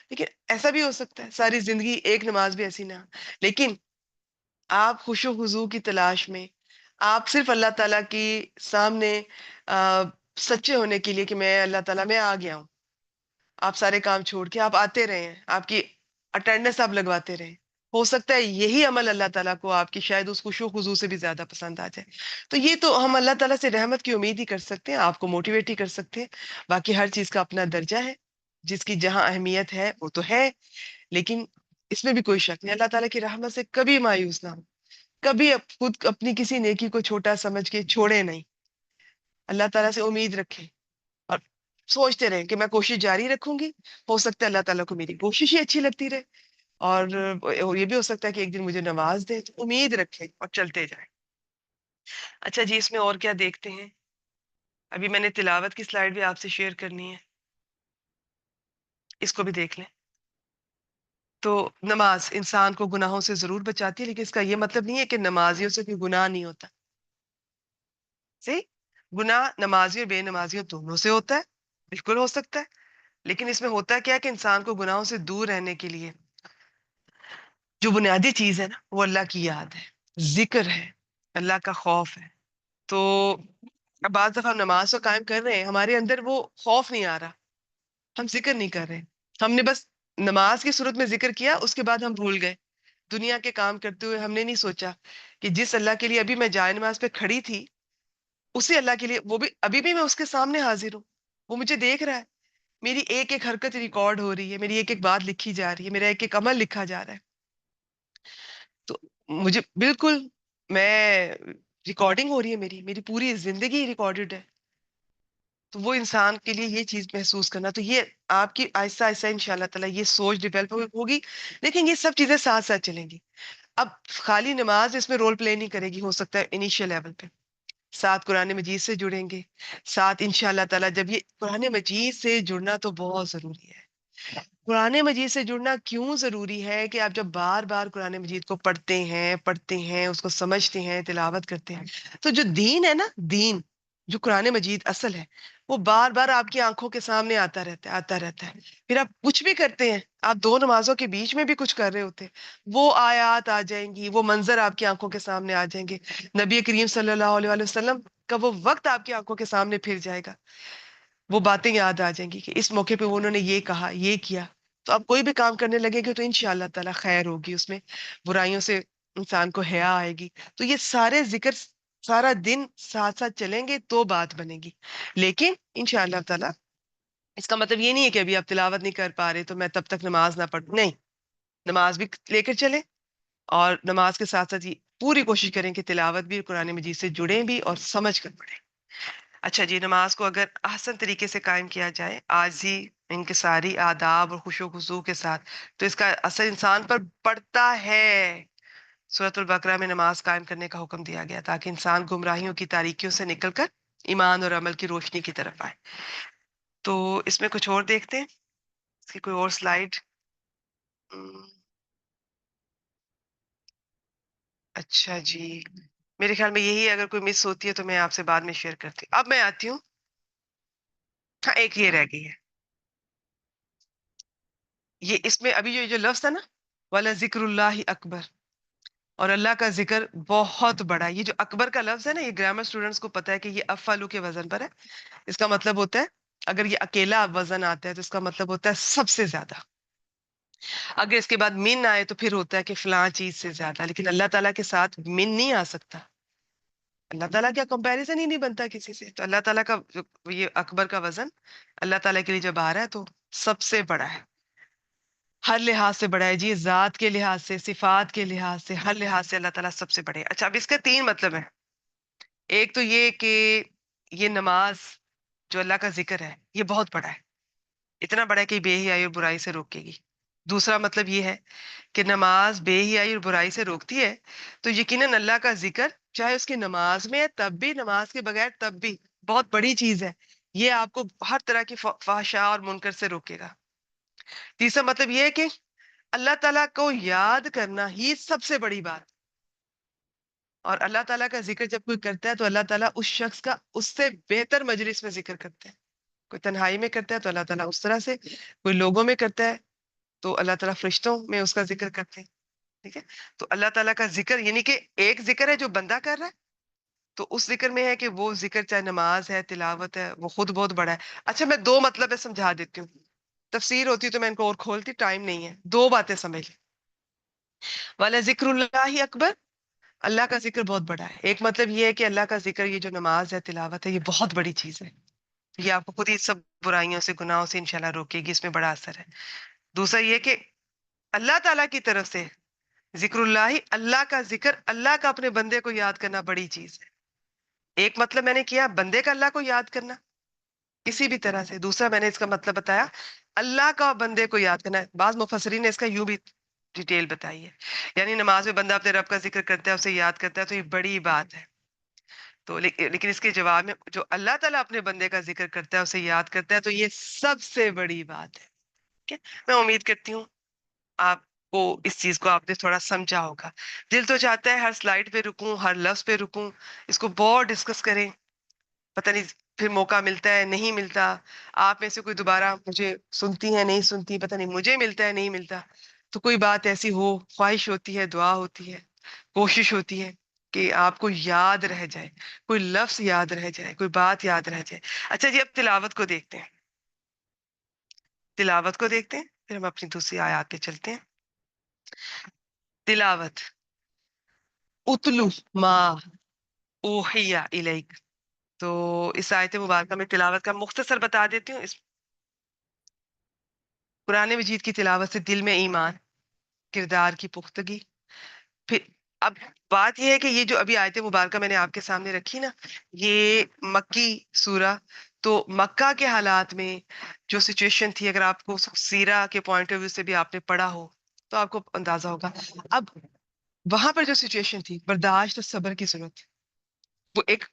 [SPEAKER 1] لیکن ایسا بھی ہو سکتا ہے ساری زندگی ایک نماز بھی ایسی نہ. لیکن آپ خوش و خضو کی تلاش میں، آپ صرف اللہ تعالیٰ کی سامنے سچے ہونے کے لیے کہ میں اللہ تعالیٰ میں آ گیا ہوں، آپ سارے کام چھوڑ کے آپ آتے رہے ہیں، آپ کی اٹینڈنس آپ لگواتے رہے. ہو سکتا ہے یہی عمل اللہ تعالیٰ کو آپ کی شاید اس خوش و خضو سے بھی زیادہ پسند آ جائے. تو یہ تو ہم اللہ تعالیٰ سے رحمت کی امید ہی کر سکتے ہیں، آپ کو موٹیویٹ ہی کر سکتے ہیں. باقی ہر چیز کا اپنا درجہ ہے، جس کی جہاں اہمیت ہے وہ تو ہے. لیکن اس میں بھی کوئی شک نہیں، اللہ تعالیٰ کی رحمت سے کبھی مایوس نہ ہو، کبھی خود اپنی کسی نیکی کو چھوٹا سمجھ کے چھوڑے نہیں. اللہ تعالیٰ سے امید رکھیں اور سوچتے رہیں کہ میں کوشش جاری رکھوں گی. ہو سکتا ہے اللہ تعالیٰ کو میری کوشش ہی اچھی لگتی رہے، اور یہ بھی ہو سکتا ہے کہ ایک دن مجھے نواز دے. تو امید رکھیں اور چلتے جائیں. اچھا جی، اس میں اور کیا دیکھتے ہیں؟ ابھی میں نے تلاوت کی سلائیڈ بھی آپ سے شیئر کرنی ہے، اس کو بھی دیکھ لیں. تو نماز انسان کو گناہوں سے ضرور بچاتی ہے، لیکن اس کا یہ مطلب نہیں ہے کہ نمازیوں سے کوئی گناہ نہیں ہوتا. صحیح، گناہ نمازی اور بے نمازیوں دونوں سے ہوتا ہے، بالکل ہو سکتا ہے. لیکن اس میں ہوتا کیا کہ انسان کو گناہوں سے دور رہنے کے لیے جو بنیادی چیز ہے نا، وہ اللہ کی یاد ہے، ذکر ہے، اللہ کا خوف ہے. تو اب بعض دفعہ ہم نماز تو قائم کر رہے ہیں، ہمارے اندر وہ خوف نہیں آ رہا، ہم ذکر نہیں کر رہے. ہم نے بس نماز کی صورت میں ذکر کیا، اس کے بعد ہم بھول گئے. دنیا کے کام کرتے ہوئے ہم نے نہیں سوچا کہ جس اللہ کے لیے ابھی میں جائے نماز پہ کھڑی تھی، اسی اللہ کے لیے وہ بھی ابھی بھی میں اس کے سامنے حاضر ہوں، وہ مجھے دیکھ رہا ہے. میری ایک ایک حرکت ریکارڈ ہو رہی ہے، میری ایک ایک بات لکھی جا رہی ہے، میرا ایک ایک عمل لکھا جا رہا ہے. تو مجھے بالکل، میں ریکارڈنگ ہو رہی ہے، میری میری پوری زندگی ریکارڈڈ ہے. تو وہ انسان کے لیے یہ چیز محسوس کرنا، تو یہ آپ کی آہستہ آہستہ ان شاء اللہ تعالیٰ یہ سوچ ڈیولپ ہوگی. لیکن یہ سب چیزیں ساتھ ساتھ چلیں گی. اب خالی نماز اس میں رول پلے نہیں کرے گی، ہو سکتا ہے انیشیل لیول پہ ساتھ قرآن مجید سے جڑیں گے، ساتھ ان شاء اللہ تعالیٰ. جب یہ قرآن مجید سے جڑنا تو بہت ضروری ہے. قرآن مجید سے جڑنا کیوں ضروری ہے کہ آپ جب بار بار قرآن مجید کو پڑھتے ہیں اس کو سمجھتے ہیں، تلاوت کرتے ہیں، تو جو دین ہے نا، دین جو قرآن مجید اصل ہے، وہ بار بار آپ کی آنکھوں کے سامنے آتا رہتا ہے. پھر آپ کچھ بھی کرتے ہیں، آپ دو نمازوں کے بیچ میں بھی کچھ کر رہے ہوتے ہیں، وہ آیات آ جائیں گی، وہ منظر آپ کی آنکھوں کے سامنے آ جائیں گے. نبی کریم صلی اللہ علیہ وسلم کا وہ وقت آپ کی آنکھوں کے سامنے پھر جائے گا. وہ باتیں یاد آ جائیں گی کہ اس موقع پہ انہوں نے یہ کہا، یہ کیا. تو آپ کوئی بھی کام کرنے لگے گے تو ان شاء اللہ تعالیٰ خیر ہوگی اس میں، برائیوں سے انسان کو حیا آئے گی. تو یہ سارے ذکر سارا دن ساتھ ساتھ چلیں گے تو بات بنے گی. لیکن ان شاء اللہ تعالیٰ اس کا مطلب یہ نہیں ہے کہ ابھی آپ تلاوت نہیں کر پا رہے تو میں تب تک نماز نہ پڑھوں. نہیں، نماز بھی لے کر چلیں، اور نماز کے ساتھ ساتھ یہ پوری کوشش کریں کہ تلاوت بھی قرآن مجید سے جڑیں بھی اور سمجھ کر پڑھیں. اچھا جی، نماز کو اگر احسن طریقے سے قائم کیا جائے، عاجزی، انکساری، آداب اور خشوع و خضوع کے ساتھ، تو اس کا اثر انسان پر پڑتا ہے. سورۃ البقرہ میں نماز قائم کرنے کا حکم دیا گیا تاکہ انسان گمراہیوں کی تاریکیوں سے نکل کر ایمان اور عمل کی روشنی کی طرف آئے. تو اس میں کچھ اور دیکھتے ہیں، اس کی کوئی اور سلائیڈ. اچھا جی، میرے خیال میں یہی اگر کوئی مس ہوتی ہے تو میں آپ سے بعد میں شیئر کرتی ہوں. اب میں آتی ہوں. ہاں، ایک یہ رہ گئی ہے. یہ اس میں ابھی جو لفظ ہے نا، والا ذکر اللہ اکبر، اور اللہ کا ذکر بہت بڑا ہے. یہ جو اکبر کا لفظ ہے نا، یہ گرامر اسٹوڈنٹس کو پتا ہے کہ یہ افعلو کے وزن پر ہے. اس کا مطلب ہوتا ہے، اگر یہ اکیلا وزن آتا ہے تو اس کا مطلب ہوتا ہے سب سے زیادہ. اگر اس کے بعد من آئے تو پھر ہوتا ہے کہ فلاں چیز سے زیادہ. لیکن اللہ تعالیٰ کے ساتھ من نہیں آ سکتا. اللہ تعالیٰ کا کمپیریزن ہی نہیں بنتا کسی سے. تو اللہ تعالیٰ کا یہ اکبر کا وزن اللہ تعالیٰ کے لیے جب آ رہا ہے تو سب سے بڑا ہے، ہر لحاظ سے بڑا ہے جی. ذات کے لحاظ سے، صفات کے لحاظ سے، ہر لحاظ سے اللہ تعالیٰ سب سے بڑے. اچھا، اب اس کے تین مطلب ہیں. ایک تو یہ کہ یہ نماز جو اللہ کا ذکر ہے یہ بہت بڑا ہے، اتنا بڑا ہے کہ بے حیائی اور برائی سے روکے گی. دوسرا مطلب یہ ہے کہ نماز بے حیائی اور برائی سے روکتی ہے، تو یقیناً اللہ کا ذکر چاہے اس کی نماز میں ہے تب بھی، نماز کے بغیر تب بھی بہت بڑی چیز ہے. یہ آپ کو ہر طرح کی فحشاء اور منکر سے روکے گا. تیسرا مطلب یہ ہے کہ اللہ تعالیٰ کو یاد کرنا ہی سب سے بڑی بات. اور اللہ تعالیٰ کا ذکر جب کوئی کرتا ہے تو اللہ تعالیٰ اس شخص کا اس سے بہتر مجلس میں ذکر کرتے ہیں. کوئی تنہائی میں کرتا ہے تو اللہ تعالیٰ اس طرح سے، کوئی لوگوں میں کرتا ہے تو اللہ تعالیٰ فرشتوں میں اس کا ذکر کرتے ہیں. ٹھیک ہے. تو اللہ تعالیٰ کا ذکر یعنی کہ ایک ذکر ہے جو بندہ کر رہا ہے، تو اس ذکر میں ہے کہ وہ ذکر چاہے نماز ہے، تلاوت ہے، وہ خود بہت بڑا ہے. اچھا، میں دو مطلب ہے سمجھا دیتی ہوں. تفسیر ہوتی تو میں ان کو اور کھولتی، ٹائم نہیں ہے. دو باتیں سمجھ لیں. والا ذکر اللہ اکبر، اللہ کا ذکر بہت بڑا ہے. ایک مطلب یہ ہے کہ اللہ کا ذکر، یہ جو نماز ہے، تلاوت ہے، یہ بہت بڑی چیز ہے. یہ آپ کو خود ہی سب برائیوں سے، گناہوں سے انشاءاللہ روکے گی. اس میں بڑا اثر ہے. دوسرا یہ کہ اللہ تعالیٰ کی طرف سے ذکر اللہ، اللہ کا ذکر، اللہ کا اپنے بندے کو یاد کرنا بڑی چیز ہے. ایک مطلب میں نے کیا بندے کا اللہ کو یاد کرنا کسی بھی طرح سے. دوسرا میں نے اس کا مطلب بتایا اللہ کا بندے کو یاد کرنا ہے. بعض مفسرین نے اس کا یوں بھی ڈیٹیل بتائی ہے، یعنی نماز میں بندہ اپنے رب کا ذکر کرتا ہے، اسے یاد کرتا ہے، تو یہ بڑی بات ہے. تو لیکن اس کے جواب میں جو اللہ تعالیٰ اپنے بندے کا ذکر کرتا ہے، اسے یاد کرتا ہے، تو یہ سب سے بڑی بات ہے. ٹھیک ہے. میں امید کرتی ہوں آپ کو اس چیز کو آپ نے تھوڑا سمجھا ہوگا. دل تو چاہتا ہے ہر سلائیڈ پہ رکوں، ہر لفظ پہ رکوں، اس کو بہت ڈسکس کریں. پتہ نہیں پھر موقع ملتا ہے نہیں ملتا. آپ میں سے کوئی دوبارہ مجھے سنتی ہے نہیں سنتی، پتہ نہیں مجھے ملتا ہے نہیں ملتا. تو کوئی بات ایسی ہو، خواہش ہوتی ہے، دعا ہوتی ہے، کوشش ہوتی ہے کہ آپ کو یاد رہ جائے، کوئی لفظ یاد رہ جائے، کوئی بات یاد رہ جائے. اچھا جی، اب تلاوت کو دیکھتے ہیں. تلاوت کو دیکھتے ہیں، پھر ہم اپنی دوسری آیات پہ چلتے ہیں. تلاوت، اتلو ما اوحیا الیک. تو اس آیت مبارکہ میں تلاوت کا مختصر بتا دیتی ہوں. قرآن مجید کی تلاوت سے دل میں ایمان، کردار کی پختگی. پھر اب بات یہ ہے کہ یہ جو ابھی آیت مبارکہ میں نے آپ کے سامنے رکھی نا، یہ مکی سورہ، تو مکہ کے حالات میں جو سچویشن تھی، اگر آپ کو سیرہ کے پوائنٹ آف ویو سے بھی آپ نے پڑھا ہو تو آپ کو اندازہ ہوگا. اب وہاں پر جو سچویشن تھی، برداشت اور صبر کی ضرورت تھی. وہ ایک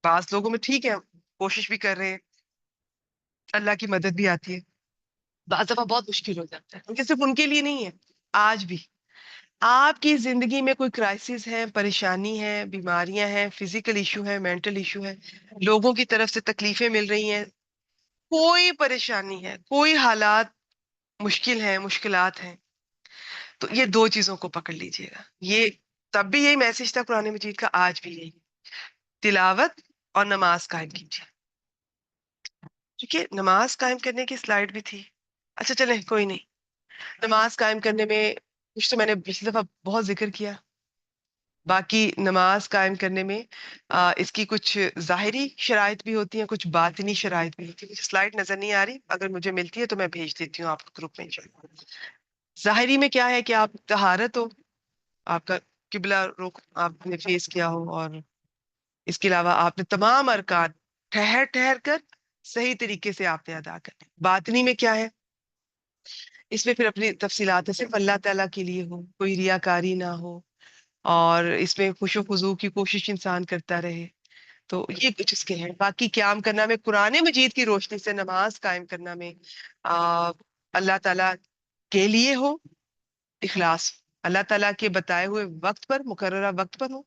[SPEAKER 1] بعض لوگوں میں ٹھیک ہے، کوشش بھی کر رہے ہیں، اللہ کی مدد بھی آتی ہے، بعض دفعہ بہت مشکل ہو جاتا ہے. کیونکہ صرف ان کے لیے نہیں ہے، آج بھی آپ کی زندگی میں کوئی کرائسس ہے، پریشانی ہے، بیماریاں ہیں، فزیکل ایشو ہے، مینٹل ایشو ہے، لوگوں کی طرف سے تکلیفیں مل رہی ہیں، کوئی پریشانی ہے، کوئی حالات مشکل ہیں، مشکلات ہیں، تو یہ دو چیزوں کو پکڑ لیجئے گا. یہ تب بھی یہی میسج تھا قرآن مجید کا، آج بھی یہی، تلاوت اور نماز قائم کیجیے. کیونکہ نماز قائم کرنے کی سلائیڈ بھی تھی. اچھا چلیں کوئی نہیں. نماز قائم کرنے میں کچھ تو میں نے پچھلی دفعہ بہت ذکر کیا، باقی نماز قائم کرنے میں اس کی کچھ ظاہری شرائط بھی ہوتی ہیں، کچھ باطنی شرائط بھی ہوتی ہیں. مجھے سلائیڈ نظر نہیں آ رہی، اگر مجھے ملتی ہے تو میں بھیج دیتی ہوں آپ کو گروپ میں انشاءاللہ. ظاہری میں کیا ہے کہ آپ طہارت ہو، آپ کا قبلہ رخ آپ نے فیس کیا ہو، اور اس کے علاوہ آپ نے تمام ارکان ٹھہر ٹھہر کر صحیح طریقے سے آپ نے ادا کرنے. باطنی میں کیا ہے، اس میں پھر اپنی تفصیلات ہے، صرف اللہ تعالیٰ کے لیے ہو، کوئی ریاکاری نہ ہو، اور اس میں خوش و خضوع کی کوشش انسان کرتا رہے. تو یہ کچھ اس کے ہیں. باقی قیام کرنا میں قرآن مجید کی روشنی سے نماز قائم کرنا میں اللہ تعالیٰ کے لیے ہو، اخلاص، اللہ تعالیٰ کے بتائے ہوئے وقت پر، مقررہ وقت پر ہو،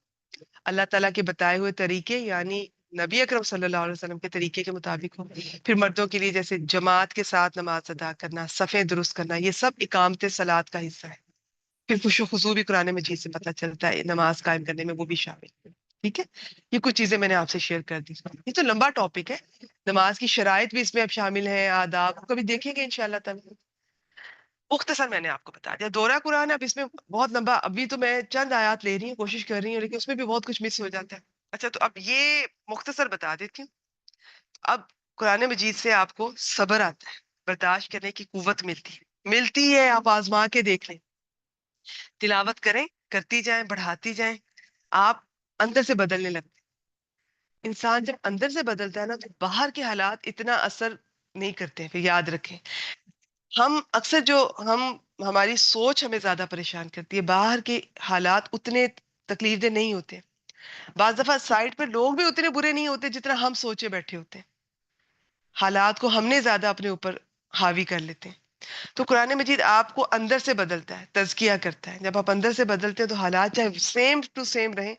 [SPEAKER 1] اللہ تعالیٰ کے بتائے ہوئے طریقے یعنی نبی اکرم صلی اللہ علیہ وسلم کے طریقے کے مطابق ہو. پھر مردوں کے لیے جیسے جماعت کے ساتھ نماز ادا کرنا، صفیں درست کرنا، یہ سب اقامت صلاۃ کا حصہ ہے. پھر خوش و خضوع بھی قرآن مجید سے پتہ چلتا ہے، نماز قائم کرنے میں وہ بھی شامل ہے. ٹھیک ہے، یہ کچھ چیزیں میں نے آپ سے شیئر کر دی. یہ تو لمبا ٹاپک ہے، نماز کی شرائط بھی اس میں اب شامل ہیں، آداب کبھی دیکھیں گے انشاءاللہ تعالی. مختصر میں نے آپ کو بتا دیا دورہ قرآن. اب اس میں بہت لمبا، ابھی تو میں چند آیات لے رہی ہوں، کوشش کر رہی ہوں، لیکن اس میں بھی بہت کچھ مس ہو جاتا ہے. اچھا تو اب یہ مختصر بتا دیتی ہوں. اب قرآن مجید سے آپ کو صبر آتا ہے، برداشت کرنے کی قوت ملتی ہے. آپ آزما کے دیکھ لیں، تلاوت کریں، کرتی جائیں، بڑھاتی جائیں، آپ اندر سے بدلنے لگتے. انسان جب اندر سے بدلتا ہے نا تو باہر کے حالات اتنا اثر نہیں کرتے. پھر یاد رکھیں، ہم اکثر جو ہماری سوچ ہمیں زیادہ پریشان کرتی ہے، باہر کے حالات اتنے تکلیف دہ نہیں ہوتے. بعض دفعہ سائڈ پہ لوگ بھی اتنے برے نہیں ہوتے جتنا ہم سوچے بیٹھے ہوتے ہیں. حالات کو ہم نے زیادہ اپنے اوپر حاوی کر لیتے ہیں. تو قرآن مجید آپ کو اندر سے بدلتا ہے، تزکیہ کرتا ہے. جب آپ اندر سے بدلتے ہیں تو حالات چاہے سیم ٹو سیم رہیں،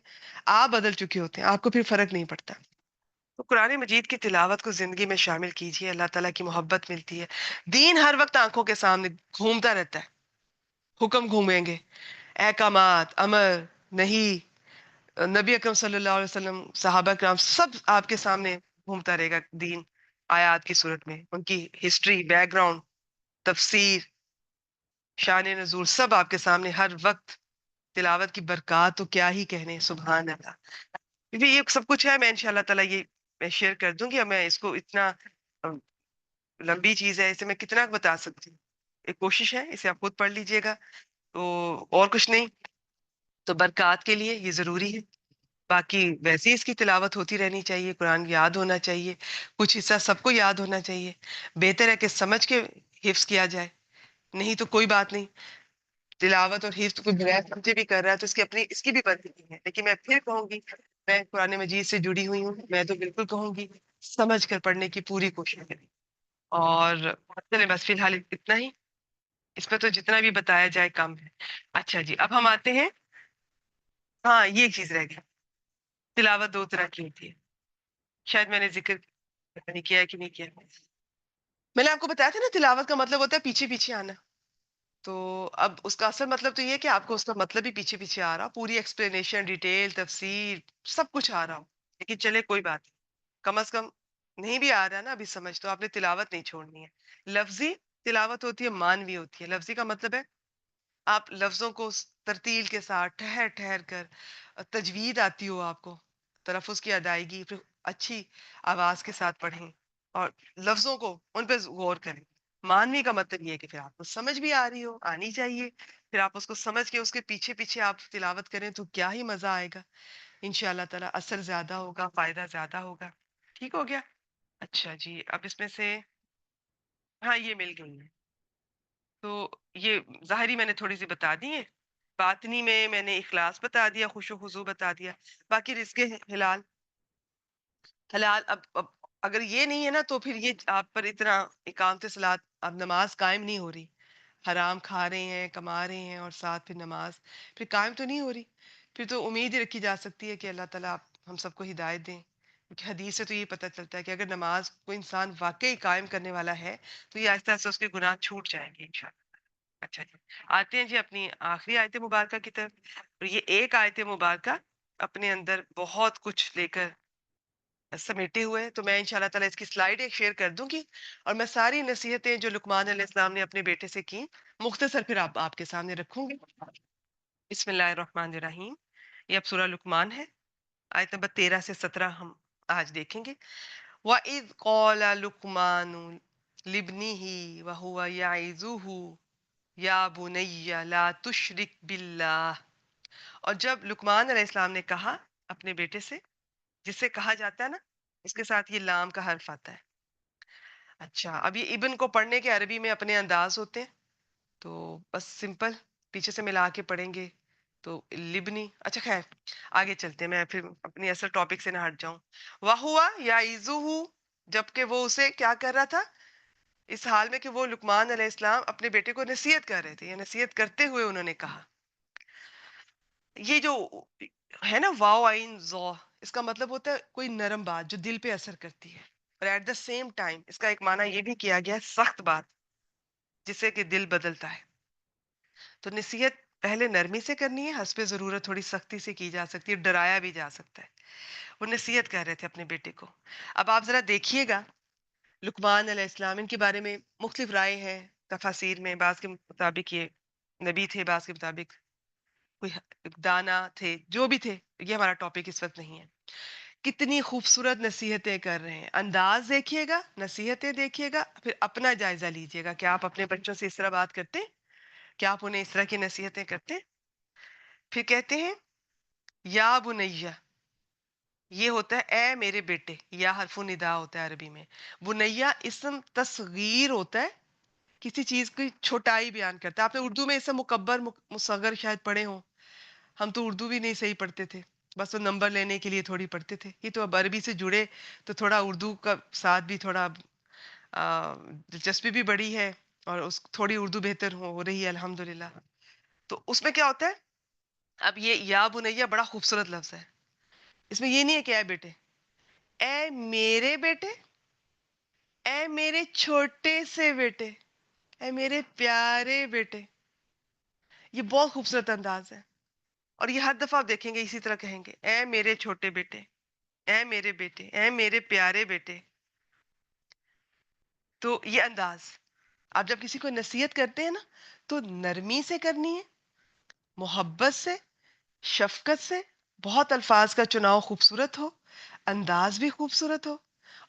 [SPEAKER 1] آپ بدل چکے ہوتے ہیں، آپ کو پھر فرق نہیں پڑتا. تو قرآن مجید کی تلاوت کو زندگی میں شامل کیجیے، اللہ تعالیٰ کی محبت ملتی ہے. دین ہر وقت آنکھوں کے سامنے گھومتا رہتا ہے، حکم گھومیں گے، احکامات، امر نہیں، نبی اکرم صلی اللہ علیہ وسلم، صحابہ کرام، سب آپ کے سامنے گھومتا رہے گا. دین آیات کی صورت میں، ان کی ہسٹری، بیک گراؤنڈ، تفسیر، شان نزول، سب آپ کے سامنے ہر وقت. تلاوت کی برکات تو کیا ہی کہنے، سبحان اللہ. کیونکہ یہ سب کچھ ہے، میں انشاءاللہ تعالیٰ یہ میں شیئر کر دوں گی. اب میں اس کو اتنا لمبی چیز ہے، اسے میں کتنا بتا سکتی ہوں. ایک کوشش ہے، اسے آپ خود پڑھ لیجئے گا، تو اور کچھ نہیں. تو برکات کے لیے یہ ضروری ہے. باقی ویسے ہی اس کی تلاوت ہوتی رہنی چاہیے، قرآن یاد ہونا چاہیے، کچھ حصہ سب کو یاد ہونا چاہیے. بہتر ہے کہ سمجھ کے حفظ کیا جائے، نہیں تو کوئی بات نہیں. تلاوت اور حفظ کوئی بغیر سمجھے بھی کر رہا ہے تو اس کی بھی بندگی ہے. لیکن میں پھر کہوں گی، میں قرآن مجید سے جڑی ہوئی ہوں، میں تو بالکل کہوں گی سمجھ کر پڑھنے کی پوری کوشش کریں. اور چلیں بس فی الحال اتنا ہی، اس پہ تو جتنا بھی بتایا جائے کم ہے. اچھا جی، اب ہم آتے ہیں. ہاں یہ ایک چیز رہ گئی، تلاوت دو طرح کی ہوتی ہے. شاید میں نے ذکر نہیں کیا ہے کہ نہیں کیا. میں نے آپ کو بتایا تھا نا، تلاوت کا مطلب ہوتا ہے پیچھے پیچھے آنا. تو اب اس کا اصل مطلب تو یہ ہے کہ آپ کو اس کا مطلب ہی پیچھے پیچھے آ رہا، پوری ایکسپلینیشن، ڈیٹیل، تفسیر، سب کچھ آ رہا ہو. لیکن چلے کوئی بات نہیں، کم از کم نہیں بھی آ رہا نا ابھی سمجھ، تو آپ نے تلاوت نہیں چھوڑنی ہے. لفظی تلاوت ہوتی ہے، مانوی ہوتی ہے. لفظی کا مطلب ہے آپ لفظوں کو ترتیل کے ساتھ ٹھہر ٹھہر کر، تجوید آتی ہو آپ کو، تلفظ کی ادائیگی، پھر اچھی آواز کے ساتھ پڑھیں اور لفظوں کو ان پہ غور کریں. مانوی کا مطلب یہ ہے کہ پھر آپ کو سمجھ بھی آ رہی ہو، آنی چاہیے، پھر آپ اس کو سمجھ کے اس کے پیچھے پیچھے آپ تلاوت کریں تو کیا ہی مزہ آئے گا انشاءاللہ تعالیٰ، اثر زیادہ ہوگا، فائدہ زیادہ ہوگا. ٹھیک ہو گیا؟ اچھا جی، اب اس میں سے ہاں یہ مل گئی ہے. تو یہ ظاہری میں نے تھوڑی سی بتا دی ہے، باطنی میں نے اخلاص بتا دیا، خوش و خضوع بتا دیا، باقی رزق حلال حلال. اب اگر یہ نہیں ہے نا تو پھر یہ آپ پر اتنا اقامت صلاۃ، اب نماز قائم نہیں ہو رہی، حرام کھا رہے ہیں، کما رہے ہیں، اور ساتھ پھر نماز پھر قائم تو نہیں ہو رہی. پھر تو امید ہی رکھی جا سکتی ہے کہ اللہ تعالیٰ آپ ہم سب کو ہدایت دیں، کیونکہ حدیث سے تو یہ پتہ چلتا ہے کہ اگر نماز کو انسان واقعی قائم کرنے والا ہے تو یہ آہستہ آہستہ اس کے گناہ چھوٹ جائیں گے انشاءاللہ. اچھا جی، آتے ہیں جی اپنی آخری آیت مبارکہ کی طرف. اور یہ ایک آیت مبارکہ اپنے اندر بہت کچھ لے کر سمیٹے ہوئے ہیں. تو میں انشاءاللہ تعالیٰ اس کی سلائڈ ایک شیئر کر دوں گی، اور میں ساری نصیحتیں جو لقمان علیہ السلام نے اپنے بیٹے سے کی مختصر پھر آپ کے سامنے رکھوں گی. بسم اللہ الرحمن الرحیم. یہ اب سورہ لقمان ہے، آیت نمبر 13 سے 17 ہم آج دیکھیں گے. وَإِذْ قَالَ لُقْمَانُ لِابْنِهِ وَهُوَ يَعِظُهُ يَا بُنَيَّ لَا تُشْرِكْ بِاللَّهِ. اور جب لقمان علیہ السلام نے کہا اپنے بیٹے سے، جس سے کہا جاتا ہے نا، اس کے ساتھ یہ لام کا حرف آتا ہے. اچھا، اب یہ ابن کو پڑھنے کے عربی میں اپنے انداز ہوتے ہیں، تو بس سمپل پیچھے سے ملا کے پڑھیں گے تو لبنی. اچھا خیر، آگے چلتے ہیں، میں پھر اپنی اصل ٹاپک سے نہ ہٹ جاؤں. وَهُوَ يَعِظُهُ، جبکہ وہ اسے کیا کر رہا تھا، اس حال میں کہ وہ لقمان علیہ السلام اپنے بیٹے کو نصیحت کر رہے تھے، یا نصیحت کرتے ہوئے انہوں نے کہا. یہ جو ہے نا واو عین ذو، اس کا مطلب ہوتا ہے کوئی نرم بات جو دل پہ اثر کرتی ہے، اور ایٹ دا سیم ٹائم اس کا ایک معنی یہ بھی کیا گیا ہے سخت بات جس سے کہ دل بدلتا ہے. تو نصیحت پہلے نرمی سے کرنی ہے، حسب ضرورت تھوڑی سختی سے کی جا سکتی ہے، ڈرایا بھی جا سکتا ہے. وہ نصیحت کر رہے تھے اپنے بیٹے کو. اب آپ ذرا دیکھیے گا لقمان علیہ السلام، ان کے بارے میں مختلف رائے ہیں تفاسیر میں. بعض کے مطابق یہ نبی تھے، بعض کے مطابق کوئی دانا تھے، جو بھی تھے، یہ ہمارا ٹاپک اس وقت نہیں ہے. کتنی خوبصورت نصیحتیں کر رہے ہیں. انداز دیکھیے گا، نصیحتیں دیکھیے گا، پھر اپنا جائزہ لیجیے گا. کیا آپ اپنے بچوں سے اس طرح بات کرتے ہیں؟ کیا آپ انہیں اس طرح کی نصیحتیں کرتے ہیں؟ پھر کہتے ہیں یا بنیہ، یہ ہوتا ہے اے میرے بیٹے، یا حرف ندا ہوتا ہے عربی میں. بنیہ اسم تصغیر ہوتا ہے، کسی چیز کی چھوٹائی بیان کرتا ہے. آپ نے اردو میں اسم مکبر مصغر شاید پڑھے ہوں، ہم تو اردو بھی نہیں صحیح پڑھتے تھے، بس وہ نمبر لینے کے لیے تھوڑی پڑھتے تھے. یہ تو اب عربی سے جڑے تو تھوڑا اردو کا ساتھ بھی تھوڑا دلچسپی بھی بڑھی ہے، اور اس تھوڑی اردو بہتر ہو رہی ہے الحمدللہ. تو اس میں کیا ہوتا ہے، اب یہ یا بنیہ بڑا خوبصورت لفظ ہے. اس میں یہ نہیں ہے کہ اے بیٹے، اے میرے بیٹے، اے میرے چھوٹے سے بیٹے، اے میرے پیارے بیٹے. یہ بہت خوبصورت انداز ہے، اور یہ ہر دفعہ آپ دیکھیں گے اسی طرح کہیں گے، اے میرے چھوٹے بیٹے، اے میرے بیٹے، اے میرے پیارے بیٹے. تو یہ انداز آپ جب کسی کو نصیحت کرتے ہیں نا تو نرمی سے کرنی ہے، محبت سے، شفقت سے. بہت الفاظ کا چناؤ خوبصورت ہو، انداز بھی خوبصورت ہو،